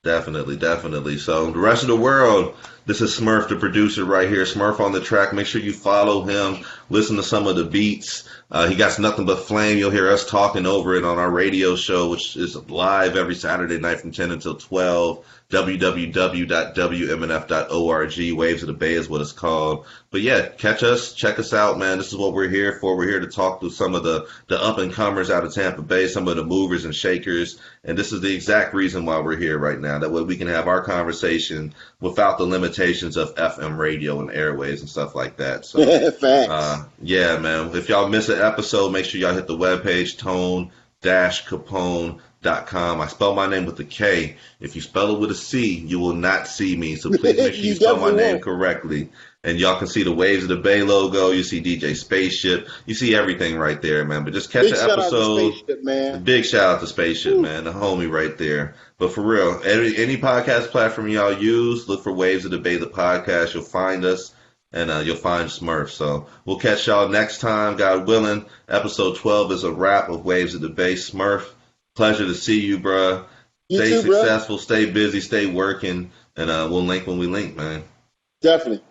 Definitely, definitely. So the rest of the world, this is Smurf, the producer right here. Smurf on the track. Make sure you follow him. Listen to some of the beats. He got nothing but flame. You'll hear us talking over it on our radio show, which is live every Saturday night from 10 until 12. www.wmnf.org. Waves of the Bay is what it's called. But yeah, check us out, man. This is what we're here for. We're here to talk to some of the up and comers out of Tampa Bay, some of the movers and shakers. And this is the exact reason why we're here right now. That way we can have our conversation without the limitations of FM radio and airways and stuff like that. So Facts. yeah, man. If y'all miss an episode, make sure y'all hit the webpage, tone-capone.com. I spell my name with a K. If you spell it with a C, you will not see me. So please make sure you spell my definitely name won't. correctly. And y'all can see the Waves of the Bay logo. You see DJ Spaceship. You see everything right there, man. But just catch Big the shout out to episode. Spaceship, man. Big shout out to Spaceship, man, the homie right there. But for real, any podcast platform y'all use, look for Waves of the Bay, the podcast. You'll find us, and you'll find Smurf. So we'll catch y'all next time, God willing. Episode 12 is a wrap of Waves of the Bay. Smurf, pleasure to see you, bruh. You Stay too, bro. successful, stay busy, stay working, and we'll link when we link, man. Definitely.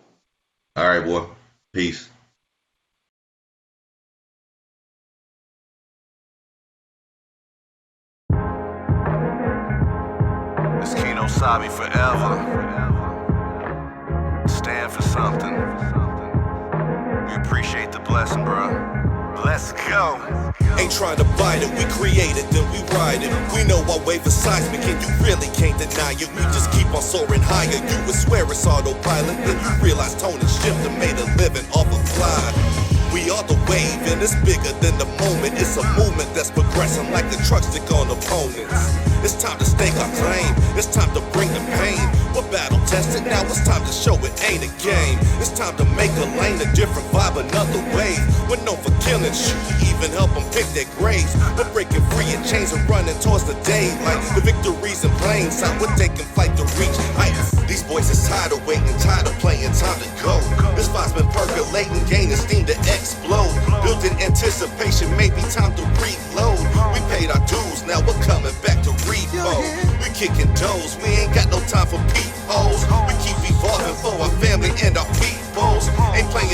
All right, boy. Peace. It's Kino Sabi forever. Stand for something. We appreciate the blessing, bro. Let's go. Ain't trying to bite it, we create it, then we ride it. We know our wave is seismic and you really can't deny it. We just keep on soaring higher. You would swear it's autopilot, then you realize tone and shift and made a living off of fly. We are the wave and it's bigger than the moment. It's a movement that's progressing like the truck stick on opponents. It's time to stake our claim. It's time to bring the pain. We're battle tested, now it's time to show it ain't a game. It's time to make a lane, a different vibe, another way. We're known for killing, shoot, even help them pick their graves. We're breaking free and chains and running towards the daylight. The victory's in plain sight, we're taking flight to reach heights. These boys is tired of waiting, tired of playing, time to go. This vibe's been percolating, gaining steam to explode. Built in anticipation, maybe time to reload. We paid our dues, now we're coming back to repo. We kicking doors, we ain't got no time for peepholes. We keep evolving for our family and our peoples. Ain't playing